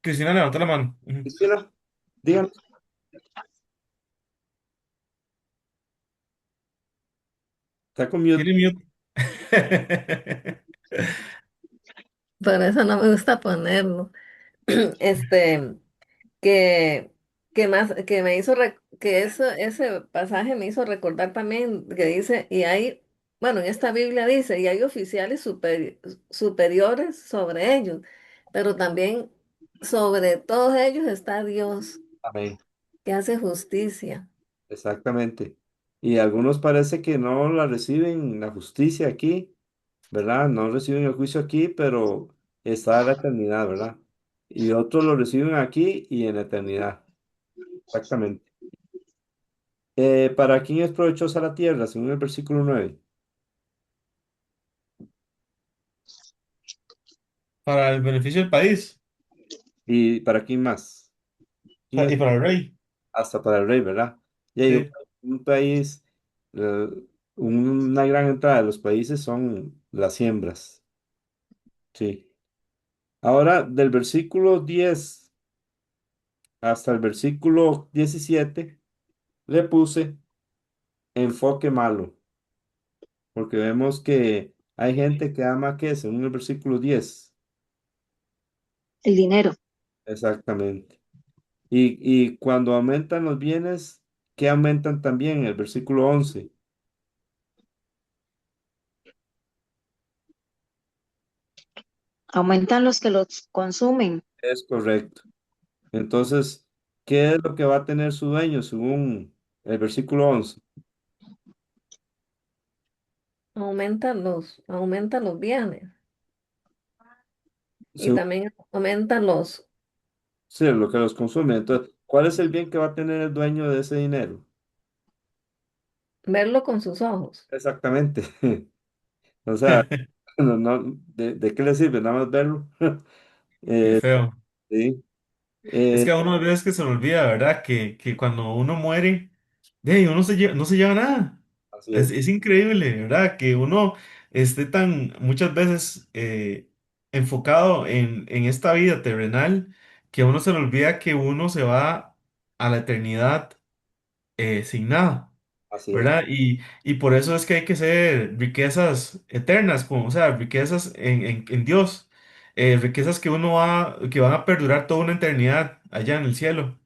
Cristina, levanta la mano. Ujú. Cristina, díganos, está con mute. Tiene mute. Por eso no me gusta ponerlo. Este, que, que me hizo, que eso, ese pasaje me hizo recordar también que dice, y hay, bueno, en esta Biblia dice, y hay oficiales superiores sobre ellos, pero también sobre todos ellos está Dios, Amén. que hace justicia. Exactamente. Y algunos parece que no la reciben la justicia aquí, ¿verdad? No reciben el juicio aquí, pero está la eternidad, ¿verdad? Y otros lo reciben aquí y en la eternidad. Exactamente. ¿Para quién es provechosa la tierra? Según el versículo 9. Para el beneficio del país ¿Y para quién más? ¿Quién es? y para el rey. hasta para el rey, ¿verdad? Y hay Sí. un país, eh, una gran entrada de los países son las siembras, sí. Ahora, del versículo 10 hasta el versículo 17 le puse enfoque malo, porque vemos que hay gente que ama que según el versículo 10 El dinero. exactamente. Y cuando aumentan los bienes, ¿qué aumentan también? En el versículo 11 Aumentan los que los consumen. es correcto. Entonces, ¿qué es lo que va a tener su dueño según el versículo 11? aumentan los bienes y Según, también aumentan los, sí, lo que los consume. Entonces, ¿cuál es el bien que va a tener el dueño de ese dinero? verlo con sus ojos. Exactamente. O sea, ¿de qué le sirve? Nada más verlo. Qué Eh, feo. sí, Es eh, que a uno a veces que se le olvida, ¿verdad? Que cuando uno muere, uno no se lleva nada. así es, Es increíble, ¿verdad? Que uno esté tan muchas veces enfocado en esta vida terrenal que a uno se le olvida que uno se va a la eternidad sin nada, así es. ¿verdad? Y por eso es que hay que ser riquezas eternas, como, o sea, riquezas en Dios, riquezas que que van a perdurar toda una eternidad allá en el cielo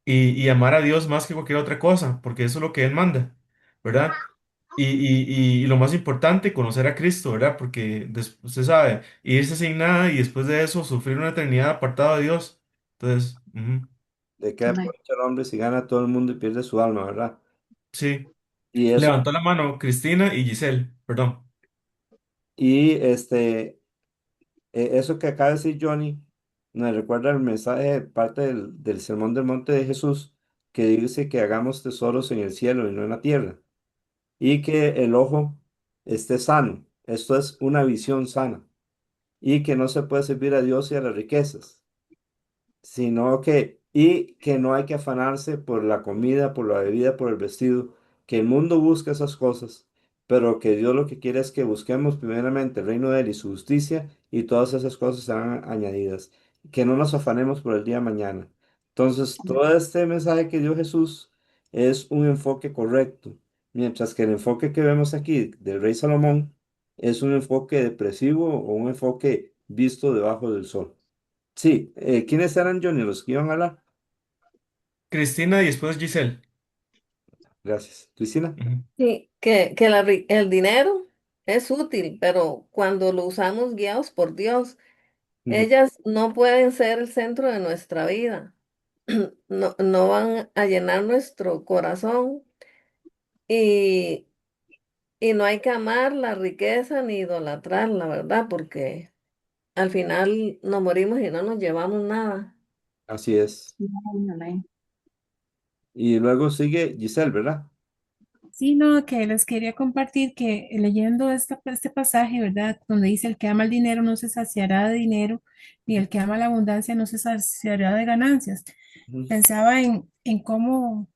y amar a Dios más que cualquier otra cosa, porque eso es lo que Él manda, ¿verdad? Y lo más importante, conocer a Cristo, ¿verdad? Porque usted sabe, irse sin nada y después de eso sufrir una eternidad apartado de Dios. Entonces, ujú, ¿De qué Amén. aprovecha el hombre si gana todo el mundo y pierde su alma, verdad? sí. Y eso, Levantó la mano Cristina y Giselle, perdón. y eso que acaba de decir Johnny, me recuerda el mensaje, parte del Sermón del Monte de Jesús, que dice que hagamos tesoros en el cielo y no en la tierra, y que el ojo esté sano. Esto es una visión sana, y que no se puede servir a Dios y a las riquezas, sino y que no hay que afanarse por la comida, por la bebida, por el vestido, que el mundo busca esas cosas, pero que Dios lo que quiere es que busquemos primeramente el reino de Él y su justicia, y todas esas cosas serán añadidas, que no nos afanemos por el día de mañana. Entonces, todo este mensaje que dio Jesús es un enfoque correcto, mientras que el enfoque que vemos aquí del rey Salomón es un enfoque depresivo o un enfoque visto debajo del sol. Sí, ¿quiénes eran Johnny? Los que iban a hablar. Cristina y después Giselle. Gracias. Cristina. Sí, que el dinero es útil, pero cuando lo usamos guiados por Dios, Ujú. ellas no pueden ser el centro de nuestra vida. No, no van a llenar nuestro corazón y, y no hay que amar la riqueza ni idolatrarla, ¿verdad? Porque al final nos morimos y no nos llevamos nada. Así es. Amén, amén. Y luego sigue Giselle, ¿verdad? Sí, no, que les quería compartir que leyendo este pasaje, ¿verdad? Donde dice el que ama el dinero no se saciará de dinero, ni el que ama la abundancia no se saciará de ganancias. Ujú, Pensaba en cómo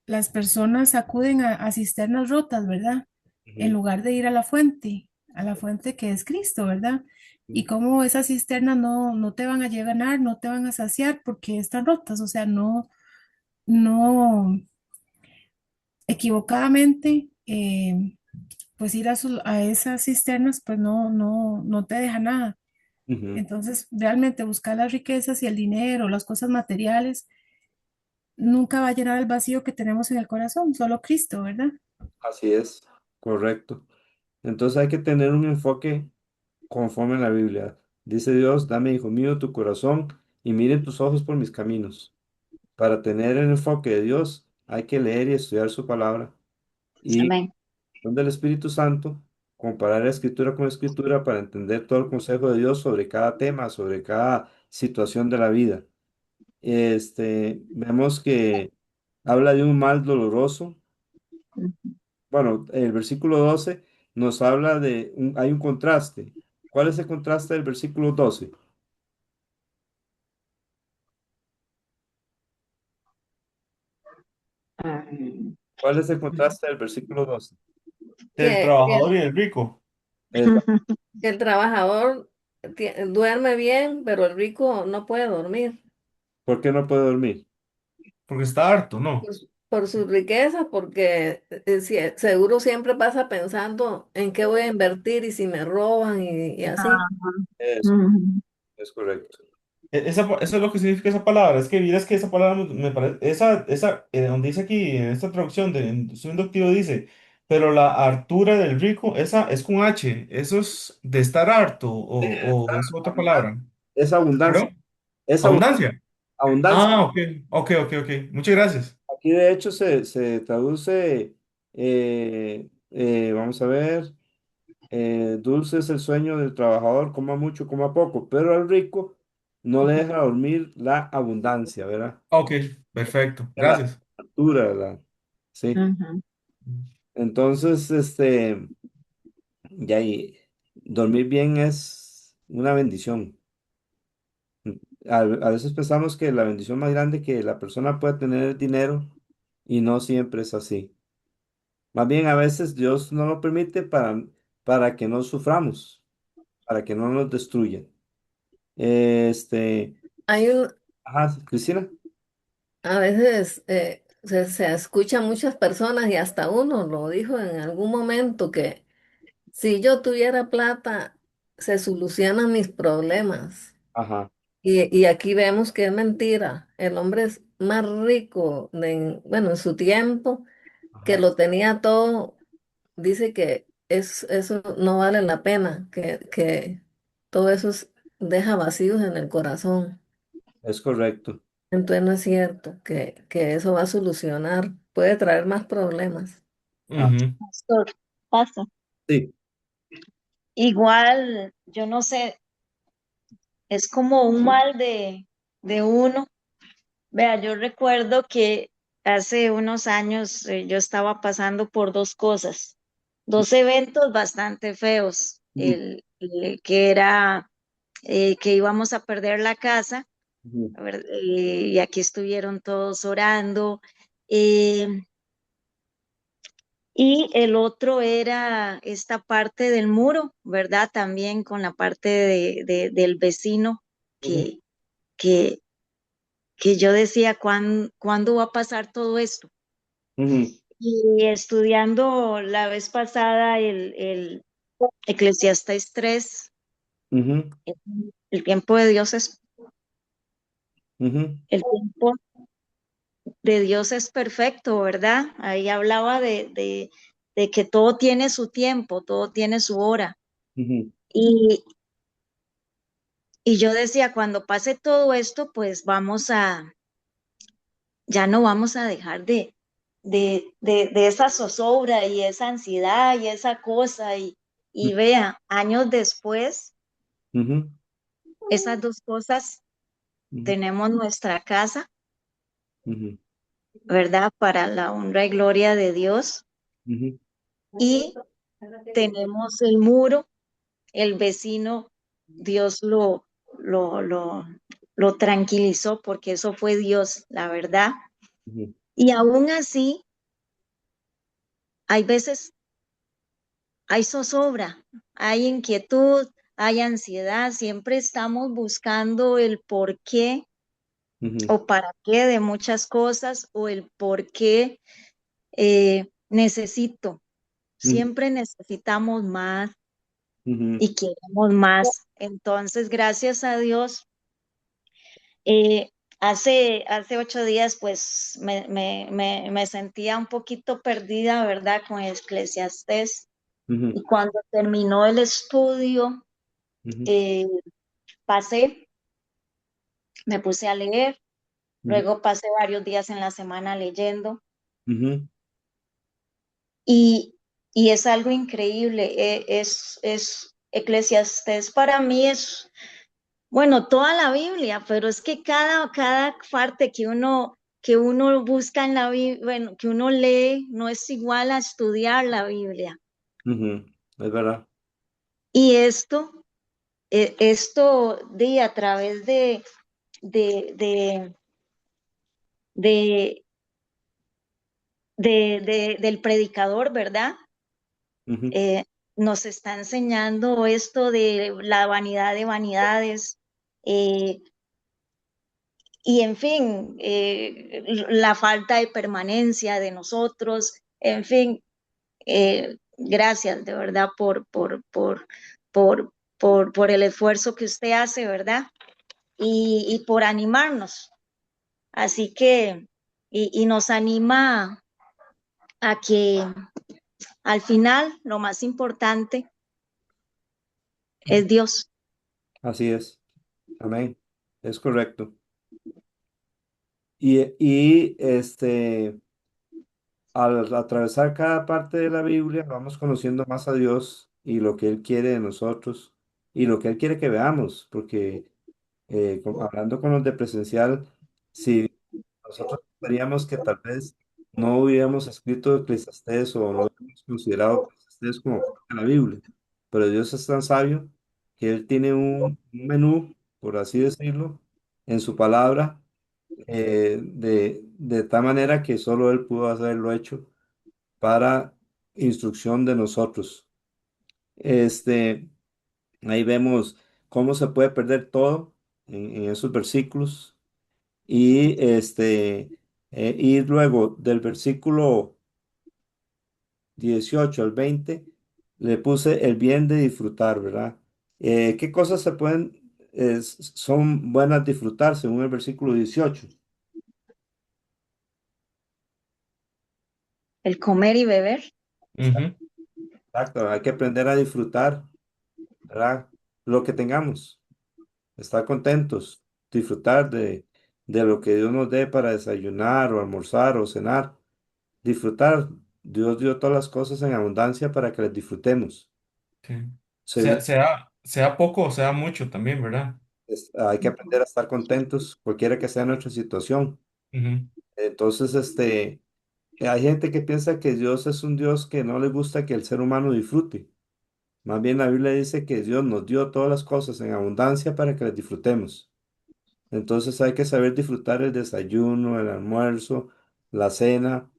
las personas acuden a cisternas rotas, ¿verdad? En ujú, lugar de ir a la fuente que es Cristo, ¿verdad? Y ujú. cómo esas cisternas no te van a llegar, no te van a saciar porque están rotas, o sea, no equivocadamente, pues ir a esas cisternas, pues no te deja nada. Ujú. Entonces, realmente buscar las riquezas y el dinero, las cosas materiales, nunca va a llenar el vacío que tenemos en el corazón, solo Cristo, ¿verdad? Así es. Correcto. Entonces hay que tener un enfoque conforme a la Biblia. Dice Dios, dame, hijo mío, tu corazón y miren tus ojos por mis caminos. Para tener el enfoque de Dios hay que leer y estudiar su palabra. Y Amén. del Espíritu Santo, comparar la escritura con la escritura para entender todo el consejo de Dios sobre cada tema, sobre cada situación de la vida. Vemos que habla de un mal doloroso. Bueno, el versículo 12 nos habla hay un contraste. ¿Cuál es el contraste del versículo 12? Ah, ¿Cuál es el contraste del versículo 12? Del Que, que, trabajador y del rico. Esa- que el trabajador duerme bien, pero el rico no puede dormir ¿Por qué no puede dormir? Porque está harto, ¿no? por su riqueza, porque seguro siempre pasa pensando en qué voy a invertir y si me roban y así. ajá, Eso ujú, es correcto. Eso es lo que significa esa palabra. Es que miras que esa palabra me parece. Donde dice aquí, en esta traducción de su inductivo, dice, pero la hartura del rico, esa es con H. ¿Eso es de estar harto Sí, o es otra abundancia. palabra? Es abundancia. ¿Perdón? Es Abundancia. abundancia. Ah, ok, ok, ok, ok. Muchas gracias. Aquí de hecho se traduce, vamos a ver, dulce es el sueño del trabajador, coma mucho, coma poco, pero al rico no le deja dormir la abundancia, ¿verdad? Ok, perfecto. La Gracias. altura, ¿verdad? Sí. ujú. Entonces, ya ahí, dormir bien es una bendición. A veces pensamos que la bendición más grande que la persona puede tener es dinero y no siempre es así. Más bien a veces Dios no lo permite para que no suframos, para que no nos destruyan. Este, Hay un, ajá, Cristina. a veces se escucha muchas personas y hasta uno lo dijo en algún momento que si yo tuviera plata, se solucionan mis problemas. Ajá, Y aquí vemos que es mentira. El hombre es más rico bueno, en su tiempo, que ajá, lo tenía todo, dice que eso no vale la pena, que todo eso deja vacíos en el corazón. es correcto. Entonces no es cierto que eso va a solucionar, puede traer más problemas. Ah, Ujú. Pastor, pasa. sí. Igual, yo no sé, es como un mal de uno. Vea, yo recuerdo que hace unos años yo estaba pasando por dos cosas, dos eventos bastante feos. Ujú, El que era que íbamos a perder la casa, ujú, y aquí estuvieron todos orando. eh, y el otro era esta parte del muro, ¿verdad? También con la parte del vecino ujú, que, que, que yo decía, ¿cuándo va a pasar todo esto? ujú, Y estudiando la vez pasada el Eclesiastés 3, ujú, el tiempo de Dios es, ujú, el tiempo de Dios es perfecto, ¿verdad? Ahí hablaba de que todo tiene su tiempo, todo tiene su hora. ujú, Y, y yo decía, cuando pase todo esto, pues ya no vamos a dejar de esa zozobra y esa ansiedad y esa cosa. Y vea, años después, ujú, esas dos cosas, ujú, tenemos nuestra casa, ujú, ¿verdad? Para la honra y gloria de Dios. ujú, Y tenemos el muro, el vecino, Dios lo, lo, lo tranquilizó porque eso fue Dios, la verdad. ujú, Y aún así, hay veces, hay zozobra, hay inquietud, hay ansiedad, siempre estamos buscando el por qué ujú, o para qué de muchas cosas o el por qué necesito. ujú, Siempre necesitamos más ujú, y queremos más. Entonces, gracias a Dios, Eh, hace 8 días, pues me sentía un poquito perdida, ¿verdad? Con Eclesiastés. ujú, Y cuando terminó el estudio, ujú, eh, pasé, me puse a leer, ujú, luego pasé varios días en la semana leyendo ujú, y, y es algo increíble. Eclesiastés para mí es, bueno, toda la Biblia, pero es que cada parte que uno busca en la Biblia, bueno, que uno lee, no es igual a estudiar la Biblia. ujú. Es verdad. Y esto de a través de, de, de del predicador, ¿verdad? Ujú. Eh, Nos está enseñando esto de la vanidad de vanidades, eh, y en fin, la falta de permanencia de nosotros, en fin, gracias de verdad por, por el esfuerzo que usted hace, ¿verdad? Y por animarnos. Así que, y nos anima a que al final lo más importante es Dios. Así es. Amén. Es correcto. Y al atravesar cada parte de la Biblia, vamos conociendo más a Dios y lo que Él quiere de nosotros y lo que Él quiere que veamos, porque hablando con los de presencial, si nosotros pensaríamos que tal vez no hubiéramos escrito Eclesiastés o no hubiéramos considerado Eclesiastés como parte de la Biblia, pero Dios es tan sabio que Él tiene un menú, por así decirlo, en su palabra, de tal manera que solo Él pudo haberlo hecho para instrucción de nosotros. Este, Ahí vemos cómo se puede perder todo en esos versículos. Y luego del versículo 18 al 20 le puse el bien de disfrutar, ¿verdad? ¿Qué cosas son buenas disfrutar según el versículo 18? El comer y beber. Ujú. Exacto, hay que aprender a disfrutar, ¿verdad? Lo que tengamos, estar contentos, disfrutar de lo que Dios nos dé para desayunar o almorzar o cenar. Disfrutar. Dios dio todas las cosas en abundancia para que las disfrutemos. Sí. Según, Sea poco o sea mucho también, ¿verdad? hay que aprender a estar contentos, cualquiera que sea nuestra situación. Ujú. Entonces, hay gente que piensa que Dios es un Dios que no le gusta que el ser humano disfrute. Más bien la Biblia dice que Dios nos dio todas las cosas en abundancia para que las disfrutemos. Entonces hay que saber disfrutar el desayuno, el almuerzo, la cena,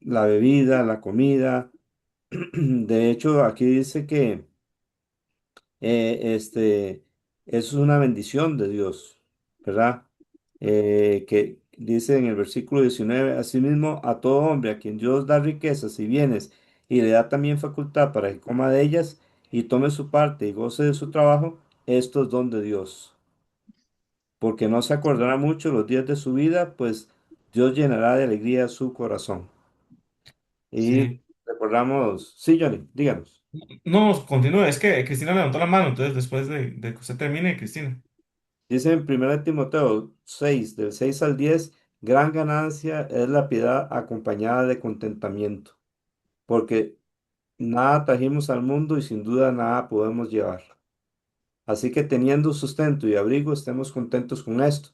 la bebida, la comida. De hecho, aquí dice que eso es una bendición de Dios, ¿verdad? Que dice en el versículo 19, asimismo a todo hombre a quien Dios da riquezas y bienes y le da también facultad para que coma de ellas y tome su parte y goce de su trabajo, esto es don de Dios, porque no se acordará mucho los días de su vida, pues Dios llenará de alegría su corazón. Y Sí. recordamos, sí, Johnny, díganos. No, continúe. Es que Cristina levantó la mano, entonces después de que usted termine, Cristina. Dice en 1 Timoteo 6 del 6 al 10, gran ganancia es la piedad acompañada de contentamiento, porque nada trajimos al mundo y sin duda nada podemos llevar. Así que teniendo sustento y abrigo, estemos contentos con esto,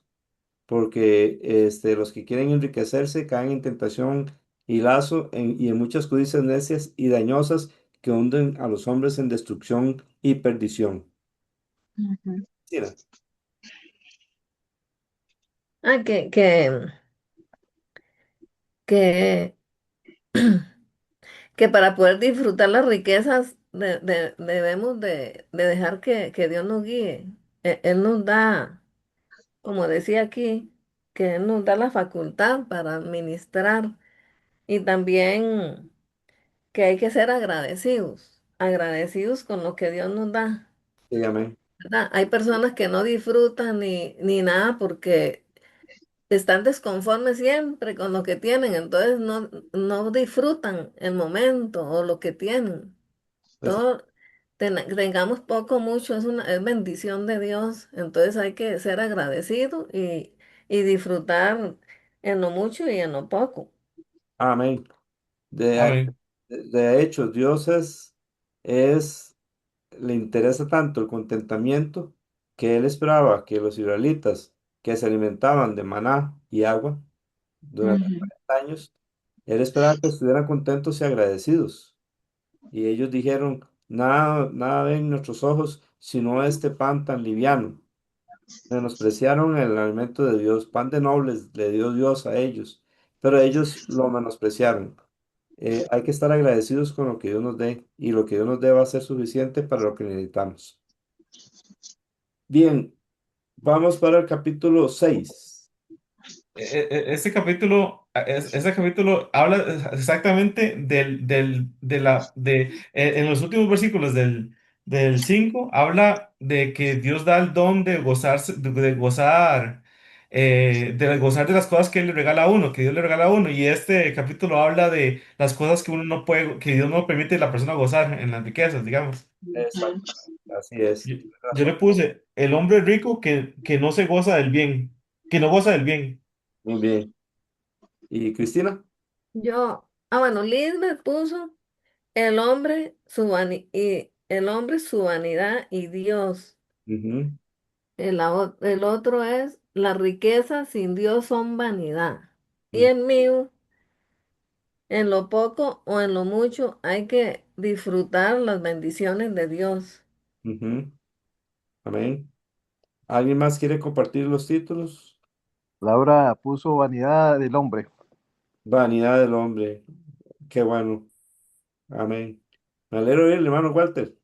porque los que quieren enriquecerse caen en tentación y lazo y en muchas codicias necias y dañosas que hunden a los hombres en destrucción y perdición. Ujú. Mira, Ah, que, que para poder disfrutar las riquezas debemos de dejar que Dios nos guíe. Él nos da, como decía aquí, que Él nos da la facultad para administrar y también que hay que ser agradecidos, agradecidos con lo que Dios nos da, dígame. ¿verdad? Hay personas que no disfrutan ni nada porque están desconformes siempre con lo que tienen, entonces no disfrutan el momento o lo que tienen. Pues, Todo, tengamos poco, mucho, es bendición de Dios, entonces hay que ser agradecido y disfrutar en lo mucho y en lo poco. amén. De, Amén. de hecho, le interesa tanto el contentamiento que él esperaba que los israelitas que se alimentaban de maná y agua durante Ujú. 40 años, él esperaba que estuvieran contentos y agradecidos. Y ellos dijeron, nada, nada ven nuestros ojos sino este pan tan liviano. Menospreciaron el alimento de Dios, pan de nobles le dio Dios a ellos. pero ellos lo menospreciaron. Hay que estar agradecidos con lo que Dios nos dé y lo que Dios nos dé va a ser suficiente para lo que necesitamos. Bien, vamos para el capítulo 6. Este capítulo, ese capítulo habla exactamente en los últimos versículos del 5 habla de que Dios da el don de gozarse, de gozar de las cosas que Él le regala a uno, que Dios le regala a uno. Y este capítulo habla de las cosas que uno no puede, que Dios no permite a la persona gozar en las riquezas, digamos. Exacto, así es. Yo, Tienes yo le razón. puse el hombre rico que no se goza del bien, que no goza del bien. Muy bien. ¿Y Cristina? Bueno, Liz me puso el hombre su vanidad y Dios. Ujú, El otro es la riqueza sin Dios son vanidad. Y ujú, el mío, en lo poco o en lo mucho, hay que disfrutar las bendiciones de Dios. ujú. Amén. ¿Alguien más quiere compartir los títulos? Laura puso vanidad del hombre. Vanidad del hombre. Qué bueno. Amén. Me alegro de ir, hermano Walter.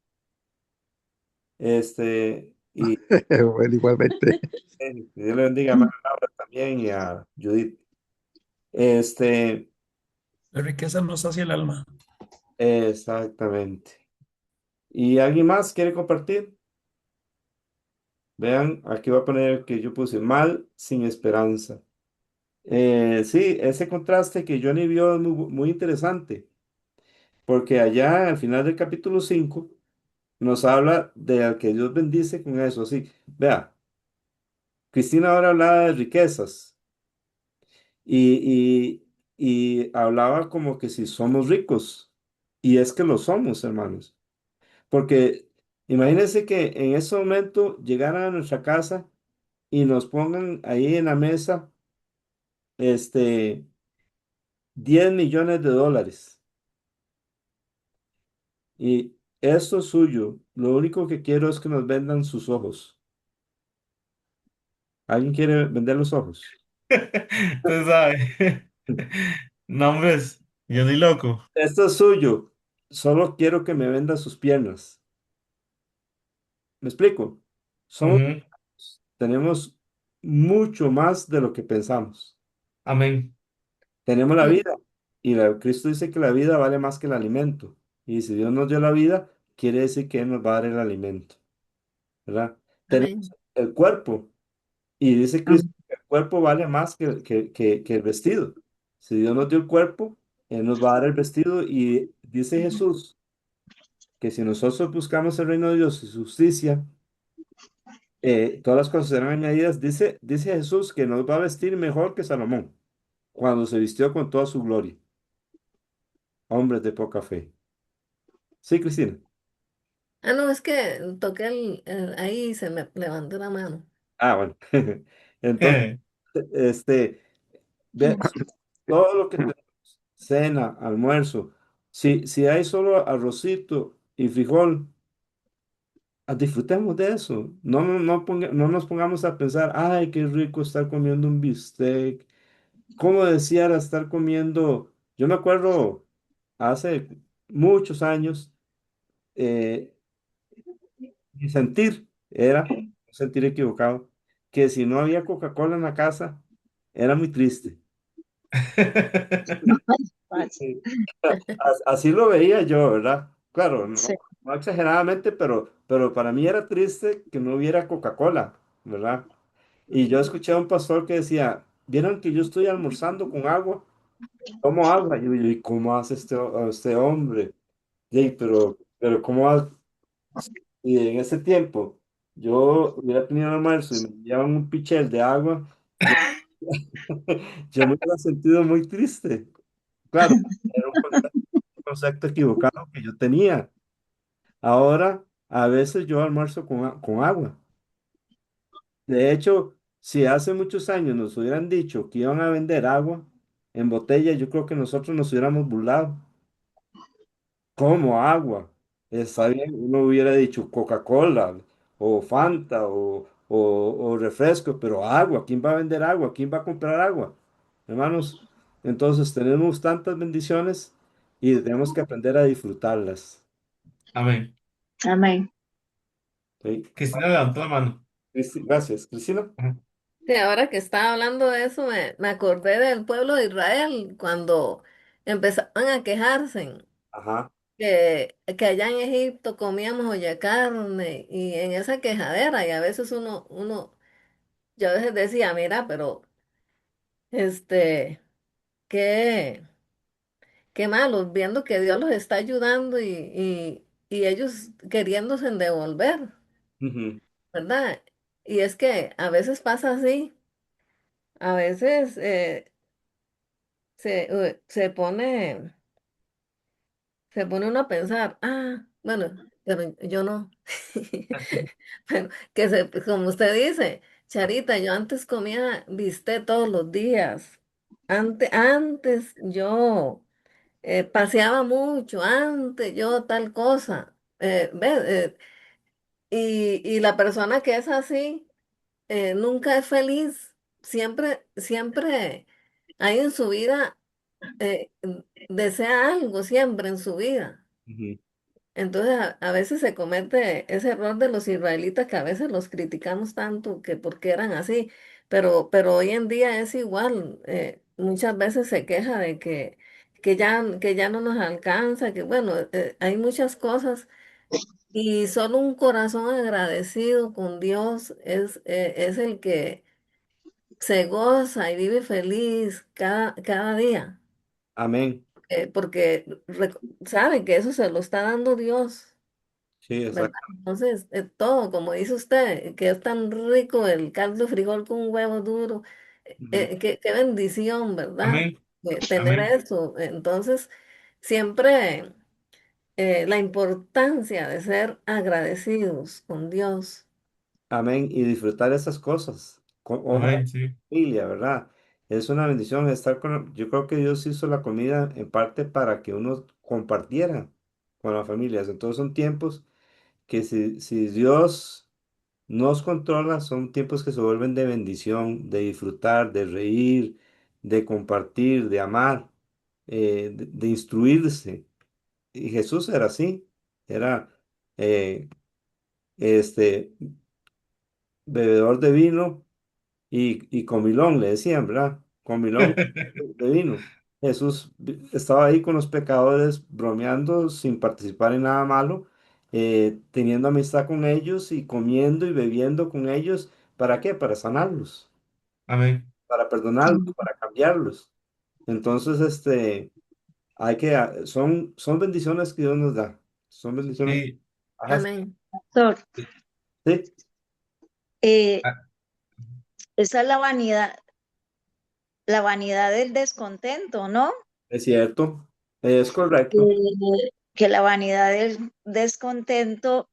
Y Bueno, igualmente. que Dios le bendiga a Manuel Laura también y a Judith. Este, La riqueza no sacia el alma. exactamente. ¿Y alguien más quiere compartir? Vean, aquí va a poner que yo puse mal sin esperanza. Sí, ese contraste que Johnny vio es muy interesante, porque allá al final del capítulo 5 nos habla de al que Dios bendice con eso. Así, vea, Cristina ahora hablaba de riquezas y hablaba como que si somos ricos, y es que lo somos, hermanos, porque imagínense que en ese momento llegaran a nuestra casa y nos pongan ahí en la mesa, este, 10 millones de dólares. Y esto es suyo. Lo único que quiero es que nos vendan sus ojos. ¿Alguien quiere vender los ojos? Usted sabe. Nombres, yo ni loco. Esto es suyo. Solo quiero que me venda sus piernas. ¿Me explico? Somos, Ujú. tenemos mucho más de lo que pensamos. Amén. Tenemos la Sí, vida. Y Cristo dice que la vida vale más que el alimento. Y si Dios nos dio la vida, quiere decir que Él nos va a dar el alimento. ¿Verdad? Tenemos amén. el cuerpo. Y dice Cristo Am- que el cuerpo vale más que el vestido. Si Dios nos dio el cuerpo, Él nos va a dar el vestido. Y dice Jesús que si nosotros buscamos el reino de Dios y su justicia, todas las cosas serán añadidas. Dice Jesús que nos va a vestir mejor que Salomón cuando se vistió con toda su gloria. Hombres de poca fe. Sí, Cristina. no, es que toqué ahí y se me levantó la mano. Ah, bueno. Entonces, este, ve, todo lo que tenemos, cena, almuerzo, si hay solo arrocito y frijol, disfrutemos de eso. No nos pongamos a pensar, ay, qué rico estar comiendo un bistec. ¿Cómo deseara estar comiendo? Yo me acuerdo hace muchos años, eh, mi sentir era, un sentir equivocado, que si no había Coca-Cola en la casa, era muy triste. Paz. Sí. Así lo veía yo, ¿verdad? Claro, Sí. no exageradamente, pero para mí era triste que no hubiera Coca-Cola, ¿verdad? Y yo escuché a un pastor que decía, ¿vieron que yo estoy almorzando con agua? Tomo agua. Y yo, ¿y cómo hace este hombre? Sí, pero ¿cómo hace? Y en ese tiempo, yo hubiera tenido almuerzo y me llevaban un pichel de agua, yo, yo me hubiera sentido muy triste. Claro, era un concepto equivocado que yo tenía. Ahora, a veces yo almuerzo con agua. De hecho, si hace muchos años nos hubieran dicho que iban a vender agua en botella, yo creo que nosotros nos hubiéramos burlado. ¿Cómo agua? Está bien, uno hubiera dicho Coca-Cola o Fanta o refresco, pero agua, ¿quién va a vender agua? ¿Quién va a comprar agua? Hermanos, Entonces tenemos tantas bendiciones y tenemos que aprender a disfrutarlas. Amén. Amén. ¿Sí? Cristina levantó la mano. Gracias, Cristina. Ajá. Sí, ahora que estaba hablando de eso, me acordé del pueblo de Israel cuando empezaban a quejarse Ajá. que allá en Egipto comíamos olla carne y en esa quejadera y a veces yo a veces decía, mira, pero este, qué, qué malos, viendo que Dios los está ayudando y ellos queriéndose en devolver, Ujú, ¿verdad? Y es que a veces pasa así, a veces se pone uno a pensar, bueno, pero yo no. Pero como usted dice, Charita, yo antes comía bistec todos los días. Antes yo paseaba mucho, antes yo tal cosa. ¿Ve? Y la persona que es así nunca es feliz. Siempre hay en su vida, desea algo, siempre en su vida. ujú. Entonces, a veces se comete ese error de los israelitas que a veces los criticamos tanto que porque eran así, pero hoy en día es igual. Muchas veces se queja de que ya no nos alcanza, que bueno, hay muchas cosas y solo un corazón agradecido con Dios es el que se goza y vive feliz cada día, Amén. porque sabe que eso se lo está dando Dios. Sí, ¿Verdad? exacto. Entonces, todo, como dice usted, que es tan rico el caldo de frijol con un huevo duro, Ujú. qué bendición, ¿verdad? Amén. Tener Amén. eso. Entonces, siempre la importancia de ser agradecidos con Dios. Amén. Y disfrutar esas cosas. Ojalá Amén, sí. familia, ¿verdad? Es una bendición estar yo creo que Dios hizo la comida en parte para que uno compartiera con las familias. Entonces son tiempos que si Dios nos controla, son tiempos que se vuelven de bendición, de disfrutar, de reír, de compartir, de amar, de instruirse. Y Jesús era así, era eh, este bebedor de vino y comilón, le decían, ¿verdad? Comilón de vino. Jesús estaba ahí con los pecadores, bromeando sin participar en nada malo, teniendo amistad con ellos y comiendo y bebiendo con ellos. ¿Para qué? Para sanarlos, Amén. para perdonarlos, para cambiarlos. Entonces, son bendiciones que Dios nos da. Son bendiciones. Sí. Ajá, Amén. Pastor, sí, eh, Ah, esa es la vanidad del descontento, ¿no? es cierto, es correcto. Que la vanidad del descontento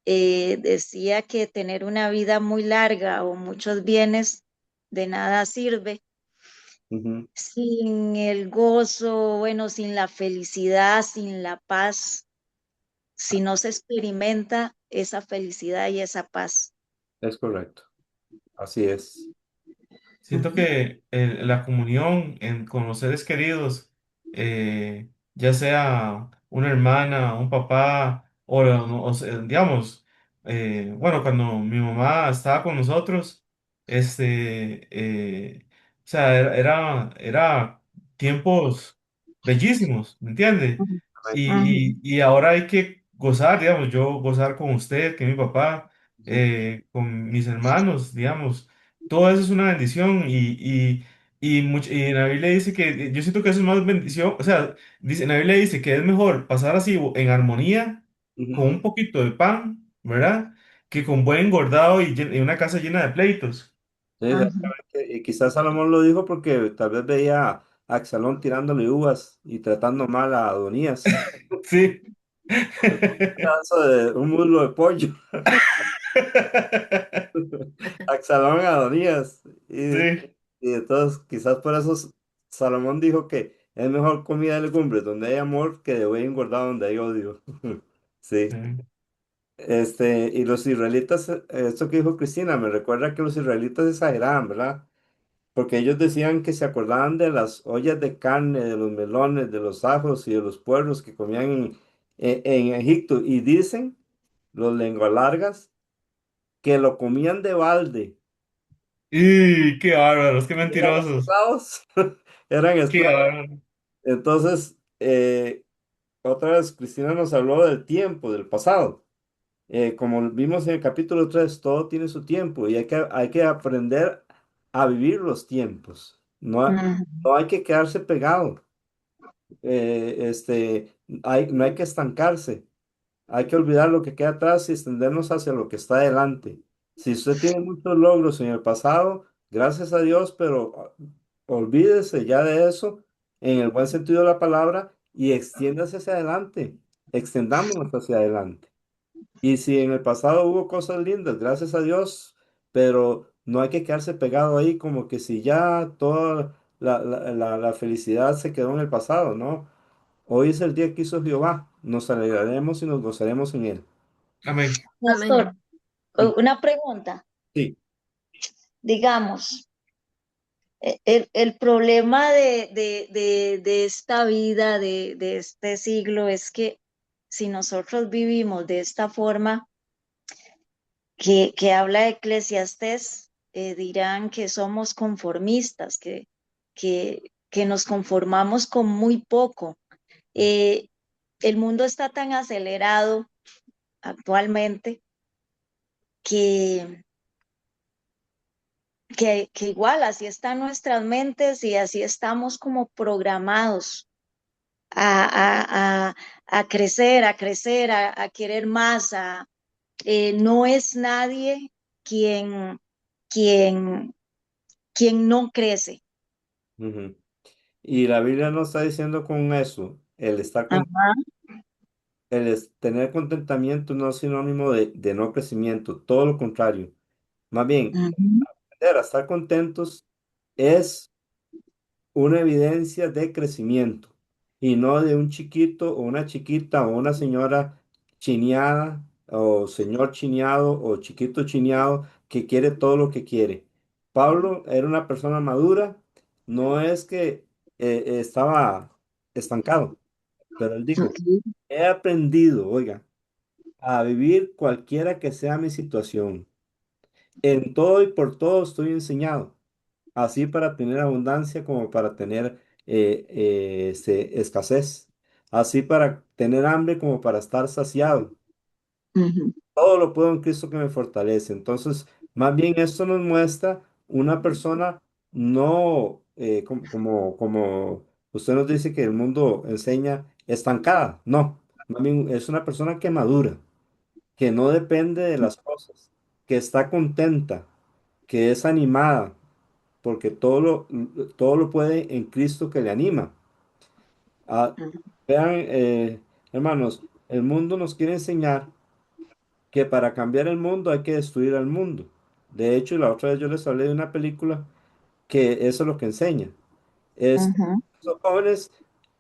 decía que tener una vida muy larga o muchos bienes de nada sirve Ujú. sin el gozo, bueno, sin la felicidad, sin la paz, si no se experimenta esa felicidad y esa paz. Es correcto, así es. siento que la comunión con los seres queridos, ya sea una hermana, un papá, digamos, bueno, cuando mi mamá estaba con nosotros, o sea, era tiempos bellísimos, ¿me entiende? Y ahora hay que gozar, digamos, yo gozar con usted, que es mi papá, Ujú. con mis hermanos, digamos. Todo eso es una bendición y en la Biblia dice que yo siento que eso es más bendición, o sea, en la Biblia dice que es mejor pasar así en armonía con Ujú. un poquito de pan, ¿verdad? Que con buen engordado y una casa llena de pleitos. Sí, Ujú. exactamente. Y quizás Salomón lo dijo porque tal vez veía a Absalón tirándole uvas y tratando mal a Adonías. Sí. Un pedazo de un muslo de pollo. Absalón a Adonías. Sí. Y entonces quizás por eso Salomón dijo que es mejor comida de legumbres donde hay amor que de buey engordado donde hay odio. Sí. Sí. Y los israelitas, esto que dijo Cristina, me recuerda que los israelitas exageraban, ¿verdad? porque ellos decían que se acordaban de las ollas de carne, de los melones, de los ajos y de los puerros que comían en Egipto. Y dicen los lengualargas que lo comían de balde. ¡Y qué bárbaros, qué Eran mentirosos! esclavos. Eran ¡Qué esclavos. bárbaros! Entonces, otra vez Cristina nos habló del tiempo, del pasado. Como vimos en el capítulo 3, todo tiene su tiempo y hay que aprender a vivir los tiempos. No, Ujú, no hay que quedarse pegado. No hay que estancarse. Hay que olvidar lo que queda atrás y extendernos hacia lo que está adelante. Si usted tiene muchos logros en el pasado, gracias a Dios, pero olvídese ya de eso en el buen sentido de la palabra y extiéndase hacia adelante. Extendámonos hacia adelante. Y si en el pasado hubo cosas lindas, gracias a Dios, pero no hay que quedarse pegado ahí como que si ya toda la felicidad se quedó en el pasado, ¿no? Hoy es el día que hizo Jehová, nos alegraremos y nos gozaremos en él. Amén. Pastor, Amén. Mm. una pregunta. Sí. Digamos, el problema de esta vida, de este siglo, es que si nosotros vivimos de esta forma que habla Eclesiastés, dirán que somos conformistas, que nos conformamos con muy poco. Eh, el mundo está tan acelerado actualmente que, que igual así están nuestras mentes y así estamos como programados a, a, a, a crecer, a querer más. No es nadie quien, quien, quien no crece. Ujú. Y la Biblia no está diciendo con eso, Ajá. tener contentamiento no es sinónimo de no crecimiento, todo lo contrario. Más bien, Ujú, aprender a estar contentos es una evidencia de crecimiento y no de un chiquito o una chiquita o una señora chineada o señor chineado o chiquito chineado que quiere todo lo que quiere. Pablo era una persona madura, no es que estaba estancado, pero él dijo, ok, he aprendido, oiga, a vivir cualquiera que sea mi situación. En todo y por todo estoy enseñado así para tener abundancia como para tener escasez, así para tener hambre como para estar saciado. ujú, Todo lo puedo en Cristo que me fortalece. Entonces, más bien esto nos muestra una persona no como usted nos dice que el mundo enseña estancada, no, más bien es una persona que madura, que no depende de las cosas, que está contenta, que es animada, porque todo lo puede en Cristo que le anima. Ah, ujú, vean, hermanos, el mundo nos quiere enseñar que para cambiar el mundo hay que destruir al mundo. De hecho, la otra vez yo les hablé de una película que eso es lo que enseña. ujú, Los jóvenes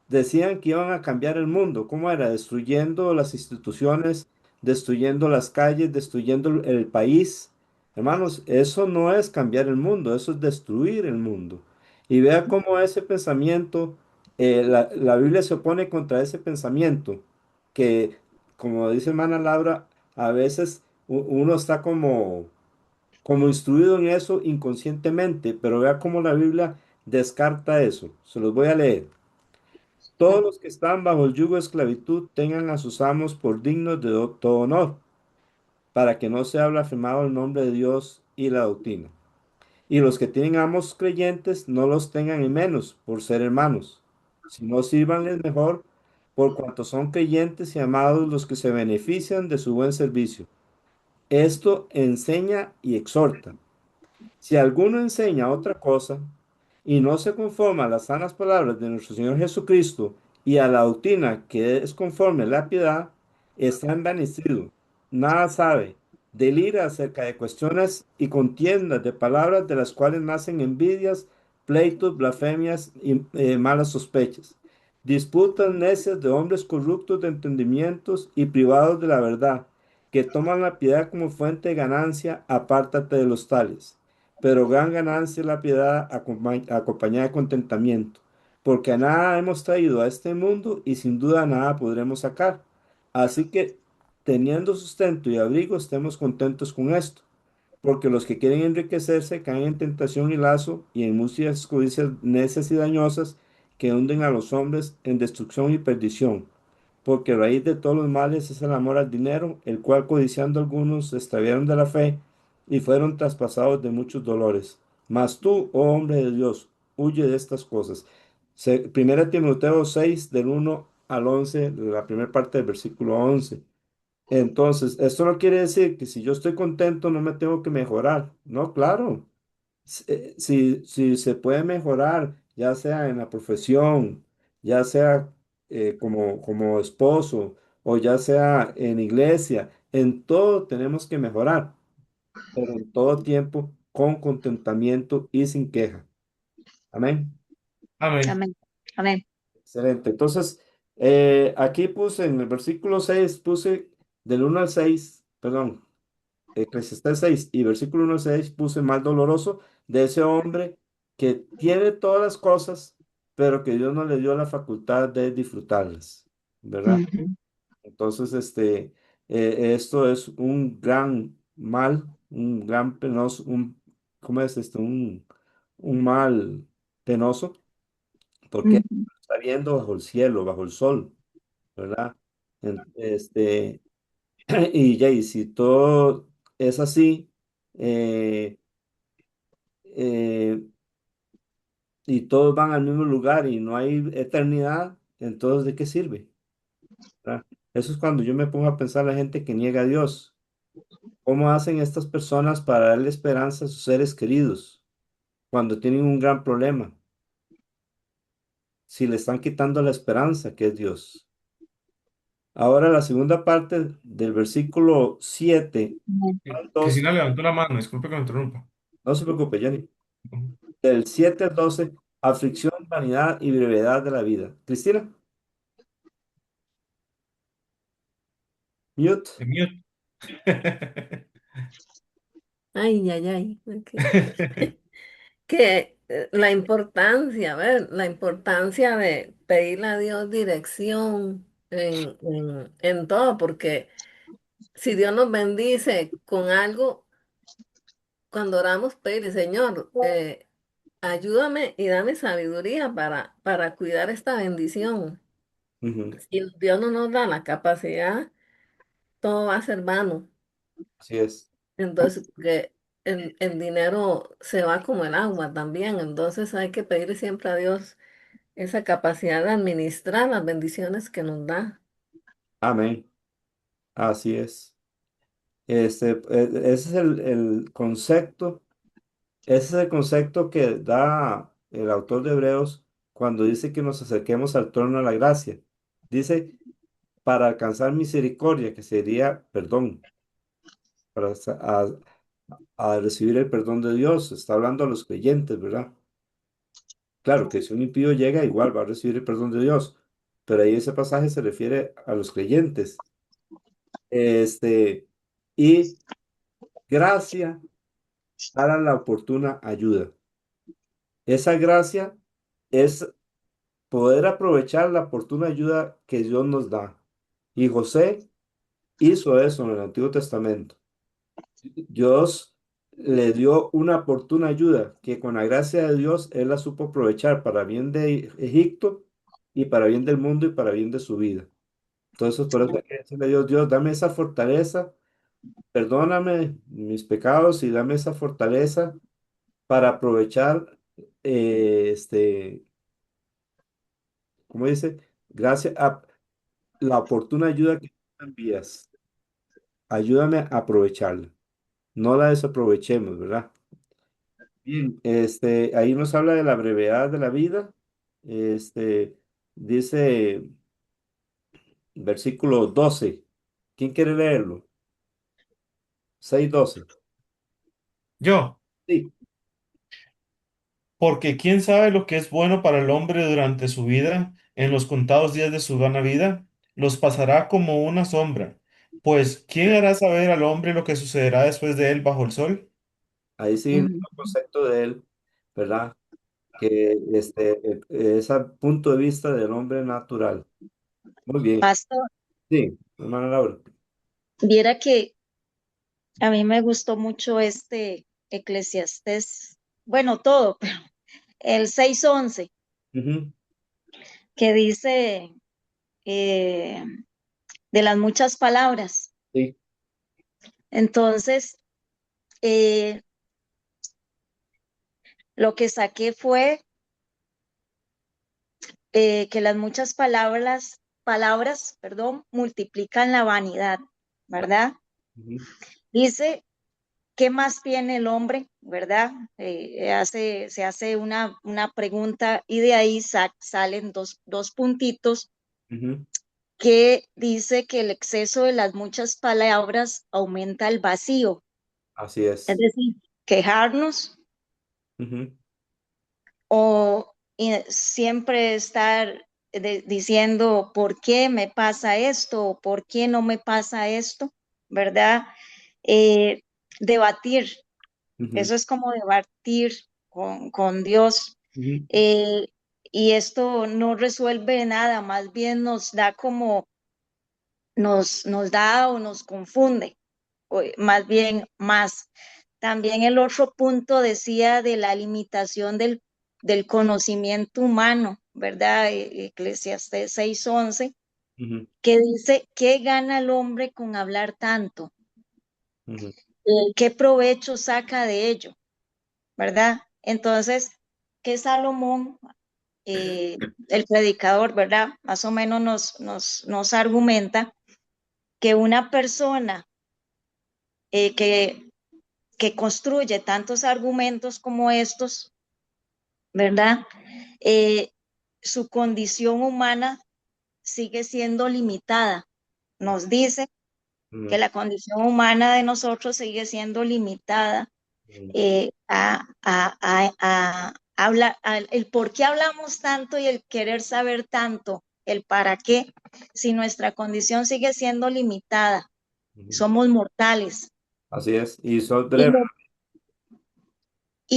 decían que iban a cambiar el mundo. ¿Cómo era? Destruyendo las instituciones, destruyendo las calles, destruyendo el país. Hermanos, eso no es cambiar el mundo, eso es destruir el mundo. Y vea cómo ese pensamiento, la Biblia se opone contra ese pensamiento, que, como dice hermana Laura, a veces uno está como instruido en eso inconscientemente, pero vea cómo la Biblia descarta eso. Se los voy a leer. Todos los que están bajo el yugo de esclavitud tengan a sus amos por dignos de todo honor, para que no sea blasfemado el nombre de Dios y la doctrina. Y los que tienen amos creyentes no los tengan en menos por ser hermanos, sino sírvanles mejor por cuanto son creyentes y amados los que se benefician de su buen servicio. Esto enseña y exhorta. Si alguno enseña otra cosa y no se conforma a las sanas palabras de nuestro Señor Jesucristo y a la doctrina que es conforme a la piedad, está envanecido, nada sabe, delira acerca de cuestiones y contiendas de palabras de las cuales nacen envidias, pleitos, blasfemias y malas sospechas. Disputas necias de hombres corruptos de entendimientos y privados de la verdad, que toman la piedad como fuente de ganancia, apártate de los tales pero gran ganancia es la piedad acompañada de contentamiento, porque a nada hemos traído a este mundo y sin duda nada podremos sacar. Así que, teniendo sustento y abrigo, estemos contentos con esto, porque los que quieren enriquecerse caen en tentación y lazo y en muchas codicias necias y dañosas que hunden a los hombres en destrucción y perdición. Porque raíz de todos los males es el amor al dinero, el cual codiciando algunos se extraviaron de la fe y fueron traspasados de muchos dolores. Mas tú, oh hombre de Dios, huye de estas cosas. Primera Timoteo 6, del 1 al 11, la primera parte del versículo 11. Entonces, esto no quiere decir que si yo estoy contento no me tengo que mejorar. No, claro. Si se puede mejorar, ya sea en la profesión, ya sea como esposo o ya sea en iglesia, en todo tenemos que mejorar, pero en todo tiempo con contentamiento y sin queja. Amén. Amén. Amén. Amén. Excelente. Entonces, aquí puse en el versículo 6 puse del 1 al 6, perdón, Eclesiastés 6 y versículo 1 al 6 puse mal doloroso de ese hombre que tiene todas las cosas, pero que Dios no le dio la facultad de disfrutarlas, ¿verdad? Ujú, Entonces, esto es un gran mal, un gran penoso, ¿cómo es esto? Un mal penoso, porque ujú, está viendo bajo el cielo, bajo el sol, ¿verdad? Este, y ya, y si todo es así, eh, eh, y todos van al mismo lugar y no hay eternidad, entonces ¿de qué sirve? ¿Verdad? Eso es cuando yo me pongo a pensar la gente que niega a Dios. ¿Cómo hacen estas personas para darle esperanza a sus seres queridos cuando tienen un gran problema? Si le están quitando la esperanza que es Dios. Ahora la segunda parte del versículo 7 al 12, Cristina levantó la mano, disculpe que me interrumpa. no se preocupe, Jenny. Del 7 al 12, aflicción, vanidad y brevedad de la vida. Cristina, mute. El mío. Ay, ay, ay. Que la importancia, ¿ver? La importancia de pedirle a Dios dirección en todo, porque si Dios nos bendice con algo, cuando oramos, pedirle, Señor, ayúdame y dame sabiduría para cuidar esta bendición. Ujú, Si Dios no nos da la capacidad, todo va a ser vano. así es. Entonces, que el dinero se va como el agua también. Entonces hay que pedirle siempre a Dios esa capacidad de administrar las bendiciones que nos da. Amén. Así es. Ese es el concepto, ese es el concepto que da el autor de Hebreos cuando dice que nos acerquemos al trono de la gracia. Dice, para alcanzar misericordia, que sería perdón, para a recibir el perdón de Dios. Está hablando a los creyentes, ¿verdad? Claro que si un impío llega, igual va a recibir el perdón de Dios, pero ahí ese pasaje se refiere a los creyentes. Este, y gracia para la oportuna ayuda. Esa gracia es poder aprovechar la oportuna ayuda que Dios nos da. Y José hizo eso en el Antiguo Testamento. Dios le dio una oportuna ayuda que con la gracia de Dios él la supo aprovechar para bien de Egipto y para bien del mundo y para bien de su vida. Entonces, por eso hay que decirle a Dios, Dios, dame esa fortaleza, perdóname mis pecados y dame esa fortaleza para aprovechar, ¿cómo dice? Gracias a la oportuna ayuda que tú me envías. Ayúdame a aprovecharla. No la desaprovechemos, ¿verdad? Bien, ahí nos habla de la brevedad de la vida. Este, dice versículo 12. ¿Quién quiere leerlo? 6:12. Yo, Sí. porque quién sabe lo que es bueno para el hombre durante su vida, en los contados días de su vana vida, los pasará como una sombra. Pues, ¿quién hará saber al hombre lo que sucederá después de él bajo el sol? Ahí sí el Ujú. concepto de él, ¿verdad? Que ese punto de vista del hombre natural. Muy bien. Pastor, Sí, hermana Laura. viera que a mí me gustó mucho este Eclesiastés, bueno, todo, pero el 6:11, Ujú, que dice eh, de las muchas palabras. sí, Entonces, eh, lo que saqué fue que las muchas perdón, multiplican la vanidad, ¿verdad? ujú, Dice, ¿qué más tiene el hombre? ¿Verdad? Se hace una pregunta y de ahí salen dos puntitos ujú. que dice que el exceso de las muchas palabras aumenta el vacío, Así es es. decir, quejarnos Ujú, o siempre estar diciendo por qué me pasa esto o por qué no me pasa esto, ¿verdad? Eh, Debatir, ujú, eso es como debatir con Dios. ujú. eh, y esto no resuelve nada, más bien nos da como, nos da o nos confunde, o más bien más. También el otro punto decía de la limitación del conocimiento humano, ¿verdad? Eclesiastés 6:11, Ujú, que dice, ¿qué gana el hombre con hablar tanto? ujú, ¿Qué provecho saca de ello? ¿Verdad? Entonces, que Salomón, el predicador, ¿verdad? Más o menos nos argumenta que una persona que construye tantos argumentos como estos, ¿verdad? Eh, Su condición humana sigue siendo limitada. Nos dice que ujú, la condición humana de nosotros sigue siendo limitada ujú. el por qué hablamos tanto y el querer saber tanto, el para qué, si nuestra condición sigue siendo limitada, Ujú. somos mortales. Así es. Y soy Y breve.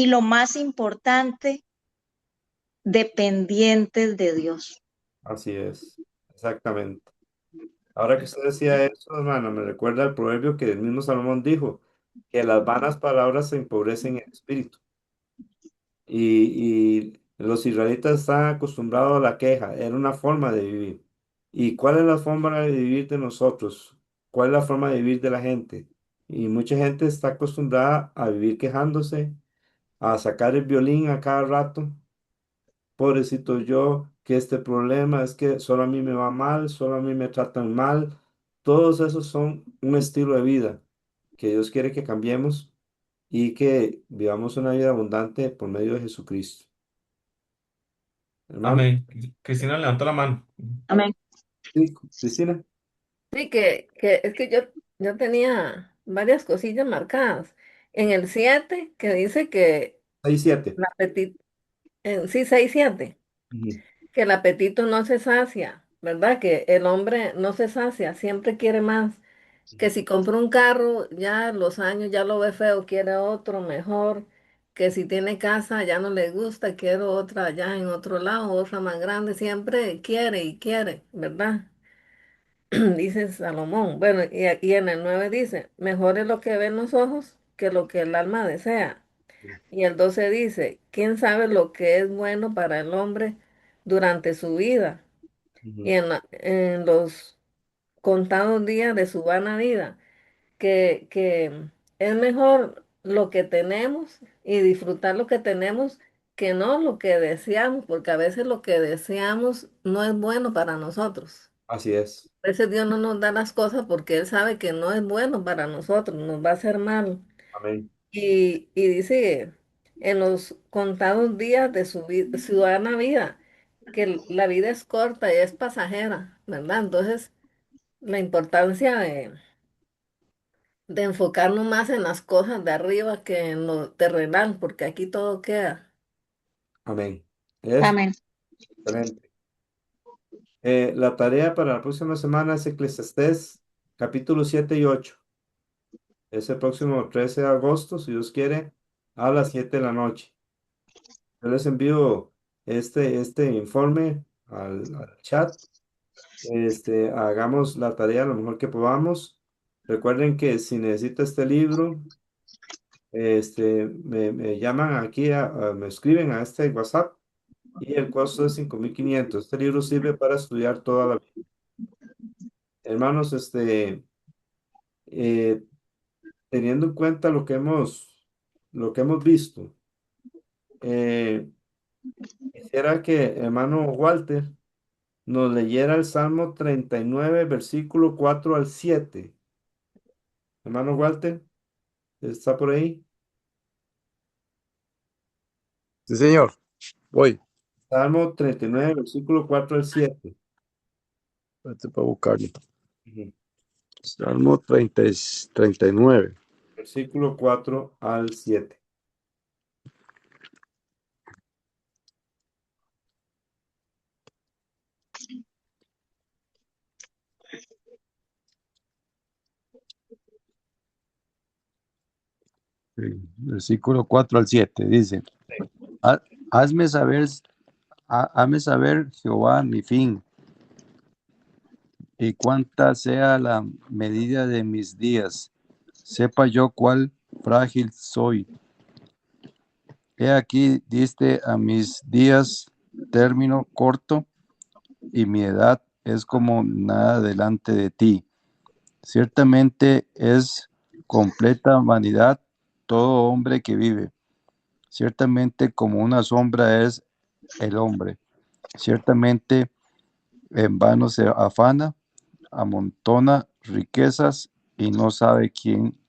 lo más importante, dependientes de Dios. Así es. Exactamente. Ahora que usted decía eso, hermano, me recuerda el proverbio que el mismo Salomón dijo, que las vanas palabras se empobrecen en espíritu. Y los israelitas están acostumbrados a la queja, era una forma de vivir. ¿Y cuál es la forma de vivir de nosotros? ¿Cuál es la forma de vivir de la gente? Y mucha gente está acostumbrada a vivir quejándose, a sacar el violín a cada rato. Pobrecito yo, que este problema es que solo a mí me va mal, solo a mí me tratan mal. Todos esos son un estilo de vida que Dios quiere que cambiemos y que vivamos una vida abundante por medio de Jesucristo. Hermano, Amén. Cristina levantó la mano. Amén. sí, Cristina, Sí, que es que yo tenía varias cosillas marcadas. En el 7 que dice que 6-7. el apetito, sí, 6 7 Ujú, que el apetito no se sacia, ¿verdad? Que el hombre no se sacia, siempre quiere más. Que si compra un carro, ya los años ya lo ve feo, quiere otro mejor. Que si tiene casa, ya no le gusta, quiere otra allá en otro lado, otra más grande, siempre quiere y quiere, ¿verdad? Dice Salomón. Bueno, y en el 9 dice, mejor es lo que ven los ojos que lo que el alma desea. Y el 12 dice, ¿quién sabe lo que es bueno para el hombre durante su vida y ujú. en los contados días de su vana vida? Que es mejor lo que tenemos y disfrutar lo que tenemos que no lo que deseamos, porque a veces lo que deseamos no es bueno para nosotros. Así es. A veces Dios no nos da las cosas porque Él sabe que no es bueno para nosotros, nos va a hacer mal. Amén. Y dice en los contados días de su ciudadana vida, que la vida es corta y es pasajera, ¿verdad? Entonces, la importancia de enfocarnos más en las cosas de arriba que en lo terrenal, porque aquí todo queda. Amén. Es Amén. excelente. La tarea para la próxima semana es Eclesiastés, capítulo 7 y 8. Es el próximo 13 de agosto, si Dios quiere. a las 7 de la noche. Yo les envío este informe al chat. Hagamos la tarea lo mejor que podamos. Recuerden que si necesita este libro, me llaman aquí, me escriben a este WhatsApp y el costo es 5.500. Este libro sirve para estudiar toda la vida. Hermanos, eh, teniendo en cuenta lo que hemos visto, eh, quisiera que hermano Walter nos leyera el Salmo 39 versículo 4 al 7. Hermano Walter, ¿está por ahí? Sí, señor. Voy. Salmo 39 versículo 4 al 7. Espérate para buscarlo. Ujú. Salmo 39. Versículo 4 al 7. Sí, versículo 4 al 7 dice, "Ha- hazme saber, hazme saber, Jehová, mi fin, y cuánta sea la medida de mis días. Sepa yo cuál frágil soy. He aquí, diste a mis días término corto, y mi edad es como nada delante de ti. Ciertamente es completa vanidad todo hombre que vive. Ciertamente como una sombra es el hombre. Ciertamente en vano se afana, amontona riquezas y no sabe quién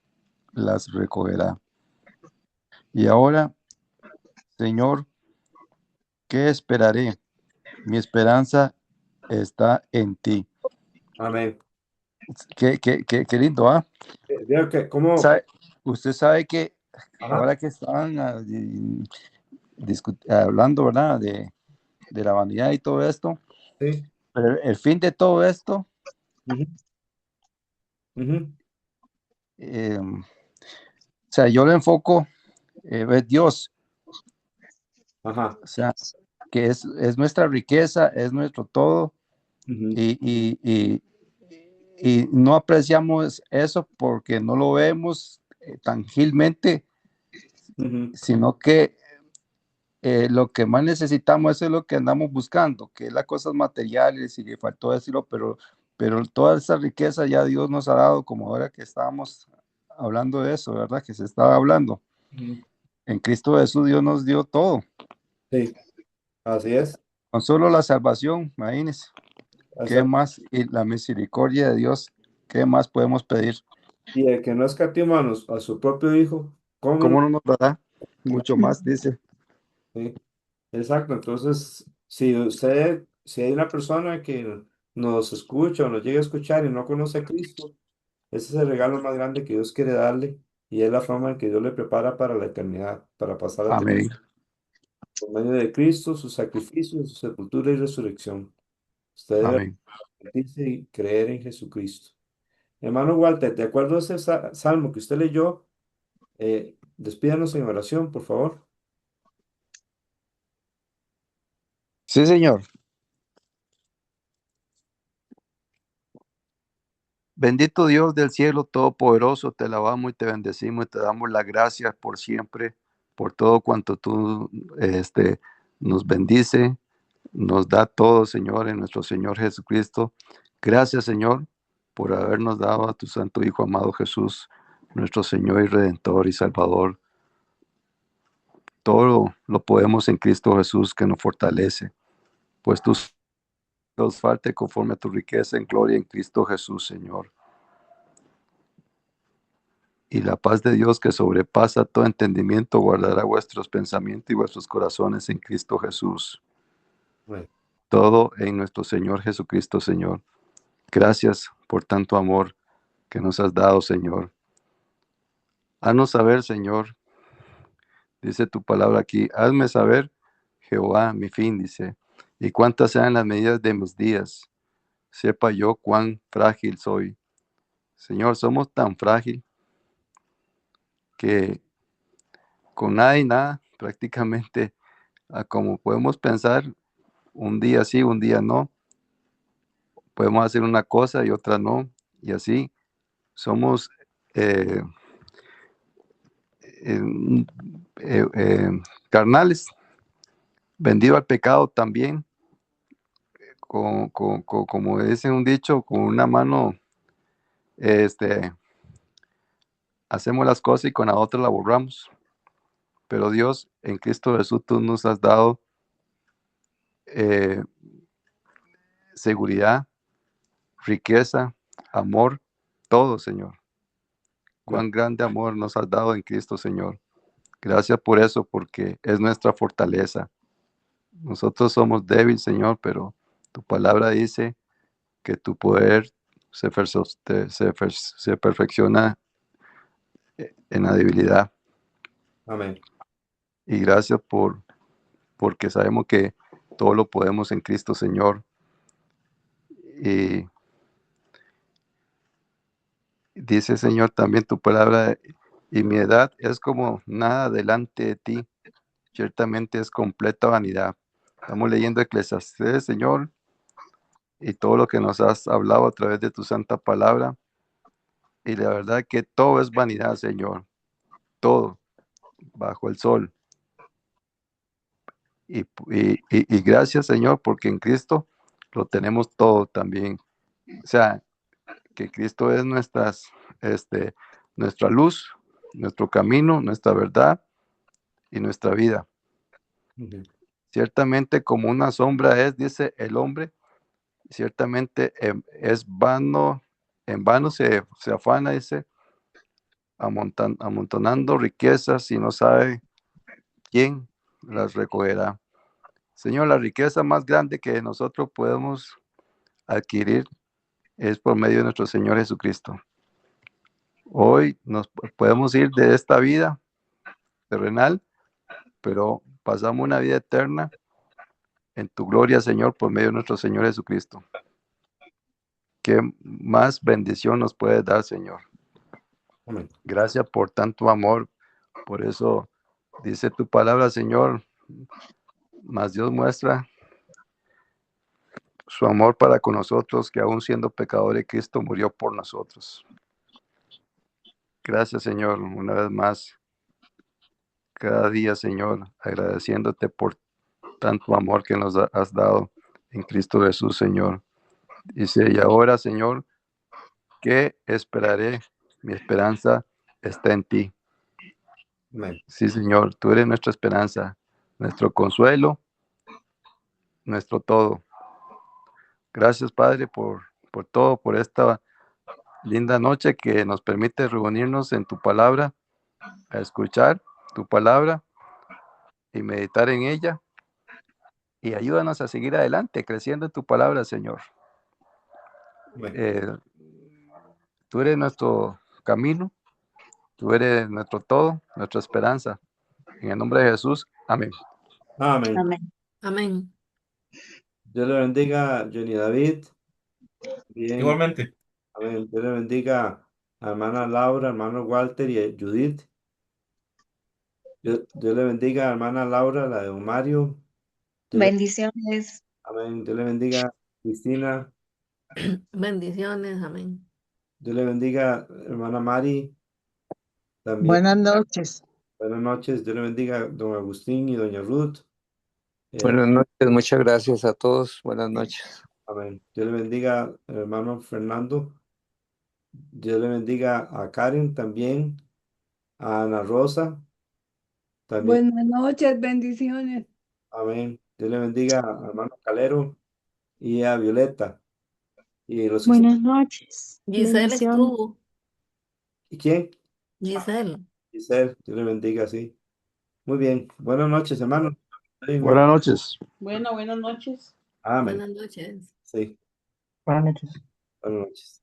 las recogerá. Y ahora, Señor, ¿qué esperaré? Mi esperanza está en ti. Amén. Qué lindo, ¿ah? Veo que, ¿cómo? ¿Sabe? Usted sabe que Ajá, ahora que estaban hablando, ¿verdad? De la vanidad y todo esto, sí. pero el fin de todo esto, Ujú, ujú, o sea, yo lo enfoco, es Dios, ajá, o sea, que es nuestra riqueza, es nuestro todo, ujú, y, y, y, y no apreciamos eso porque no lo vemos tangiblemente, ujú, sino que lo que más necesitamos, eso es lo que andamos buscando, que es las cosas materiales, y le faltó decirlo, pero toda esa riqueza ya Dios nos ha dado, como ahora que estábamos hablando de eso, ¿verdad? Que se estaba hablando. ujú. En Cristo Jesús Dios nos dio todo, Sí, así es. no solo la salvación, imagínense, ¿qué Exacto. más? Y la misericordia de Dios, ¿qué más podemos pedir? Y el que no escatima a su propio hijo, ¿cómo no? ¿Cómo no nos dará mucho más? Dice. Sí, exacto. Entonces, si hay una persona que nos escucha o nos llega a escuchar y no conoce a Cristo, ese es el regalo más grande que Dios quiere darle y es la forma en que Dios le prepara para la eternidad, para pasar la eternidad Amén, por medio de Cristo, su sacrificio, su sepultura y resurrección. Usted debe amén. arrepentirse y creer en Jesucristo. Hermano Walter, de acuerdo a ese salmo que usted leyó, despídanos en oración, por favor. Sí, Señor. Bendito Dios del cielo todopoderoso, te alabamos y te bendecimos y te damos las gracias por siempre, por todo cuanto tú nos bendice, nos da todo, Señor, en nuestro Señor Jesucristo. Gracias, Señor, por habernos dado a tu Santo Hijo amado Jesús, nuestro Señor y Redentor y Salvador. Todo lo podemos en Cristo Jesús que nos fortalece, pues tú nos falte conforme a tu riqueza en gloria en Cristo Jesús, Señor. Y la paz de Dios que sobrepasa todo entendimiento guardará vuestros pensamientos y vuestros corazones en Cristo Jesús. Amén. Todo en nuestro Señor Jesucristo, Señor. Gracias por tanto amor que nos has dado, Señor. Haznos saber, Señor, dice tu palabra aquí, hazme saber, Jehová, mi fin, dice, y cuántas sean las medidas de mis días. Sepa yo cuán frágil soy. Señor, somos tan frágil que con nada y nada, prácticamente, como podemos pensar, un día sí, un día no, podemos hacer una cosa y otra no, y así somos eh, eh, eh, eh, carnales, vendido al pecado también, como dice un dicho, con una mano este, hacemos las cosas y con la otra la borramos. Pero Dios, en Cristo Jesús, tú nos has dado eh, seguridad, riqueza, amor, todo, Señor. Cuán grande amor nos has dado en Cristo, Señor. Gracias por eso, porque es nuestra fortaleza. Nosotros somos débiles, Señor, pero tu palabra dice que tu poder se perfecciona en la debilidad. Amén. Y gracias porque sabemos que todo lo podemos en Cristo, Señor. Y dice, Señor, también tu palabra, y mi edad es como nada delante de ti, ciertamente es completa vanidad. Estamos leyendo Eclesiastés, Señor, y todo lo que nos has hablado a través de tu santa palabra, y la verdad que todo es vanidad, Señor, todo, bajo el sol. Y gracias, Señor, porque en Cristo lo tenemos todo también. O sea, que Cristo es nuestra luz, nuestro camino, nuestra verdad y nuestra vida. Ciertamente como una sombra es, dice el hombre, ciertamente es vano, en vano se afana, dice, amontonando riquezas y no sabe quién las recogerá. Señor, la riqueza más grande que nosotros podemos adquirir es por medio de nuestro Señor Jesucristo. Hoy nos podemos ir de esta vida terrenal, pero pasamos una vida eterna en tu gloria, Señor, por medio de nuestro Señor Jesucristo. ¿Qué más bendición nos puedes dar, Señor? Amén. Gracias por tanto amor. Por eso dice tu palabra, Señor, mas Dios muestra su amor para con nosotros, que aún siendo pecadores, Cristo murió por nosotros. Gracias, Señor, una vez más, cada día, Señor, agradeciéndote por tanto amor que nos has dado en Cristo Jesús, Señor. Dice, y ahora, Señor, ¿qué esperaré? Mi esperanza está en ti. Amén. Sí, Señor, tú eres nuestra esperanza, nuestro consuelo, nuestro todo. Gracias, Padre, por todo, por esta linda noche que nos permite reunirnos en tu palabra, a escuchar tu palabra y meditar en ella. Y ayúdanos a seguir adelante, creciendo en tu palabra, Señor. Amén. Tú eres nuestro camino, tú eres nuestro todo, nuestra esperanza. En el nombre de Jesús, amén. Amén. Amén. Amén. Dios le bendiga, Johnny David. Bien. Igualmente. Amén. Dios le bendiga a hermana Laura, hermano Walter y a Judith. Dios le bendiga a hermana Laura, la de Mario. Bendiciones. Amén. Dios le bendiga a Cristina. Bendiciones. Amén. Dios le bendiga, hermana Mari. También. Buenas noches. Buenas noches. Dios le bendiga a don Agustín y doña Ruth. Buenas noches, muchas gracias a todos. Buenas noches. Amén. Dios le bendiga, hermano Fernando. Dios le bendiga a Karen también, a Ana Rosa también. Buenas noches, bendiciones. Amén. Dios le bendiga a hermano Calero y a Violeta. Y los que Buenas noches. Giselle Bendiciones. estuvo. ¿Y quién? Giselle. Giselle. Dios le bendiga, sí. Muy bien. Buenas noches, hermano. Buenas noches. Buenas noches. Amén. Buenas noches. Sí. Buenas noches. Buenas noches.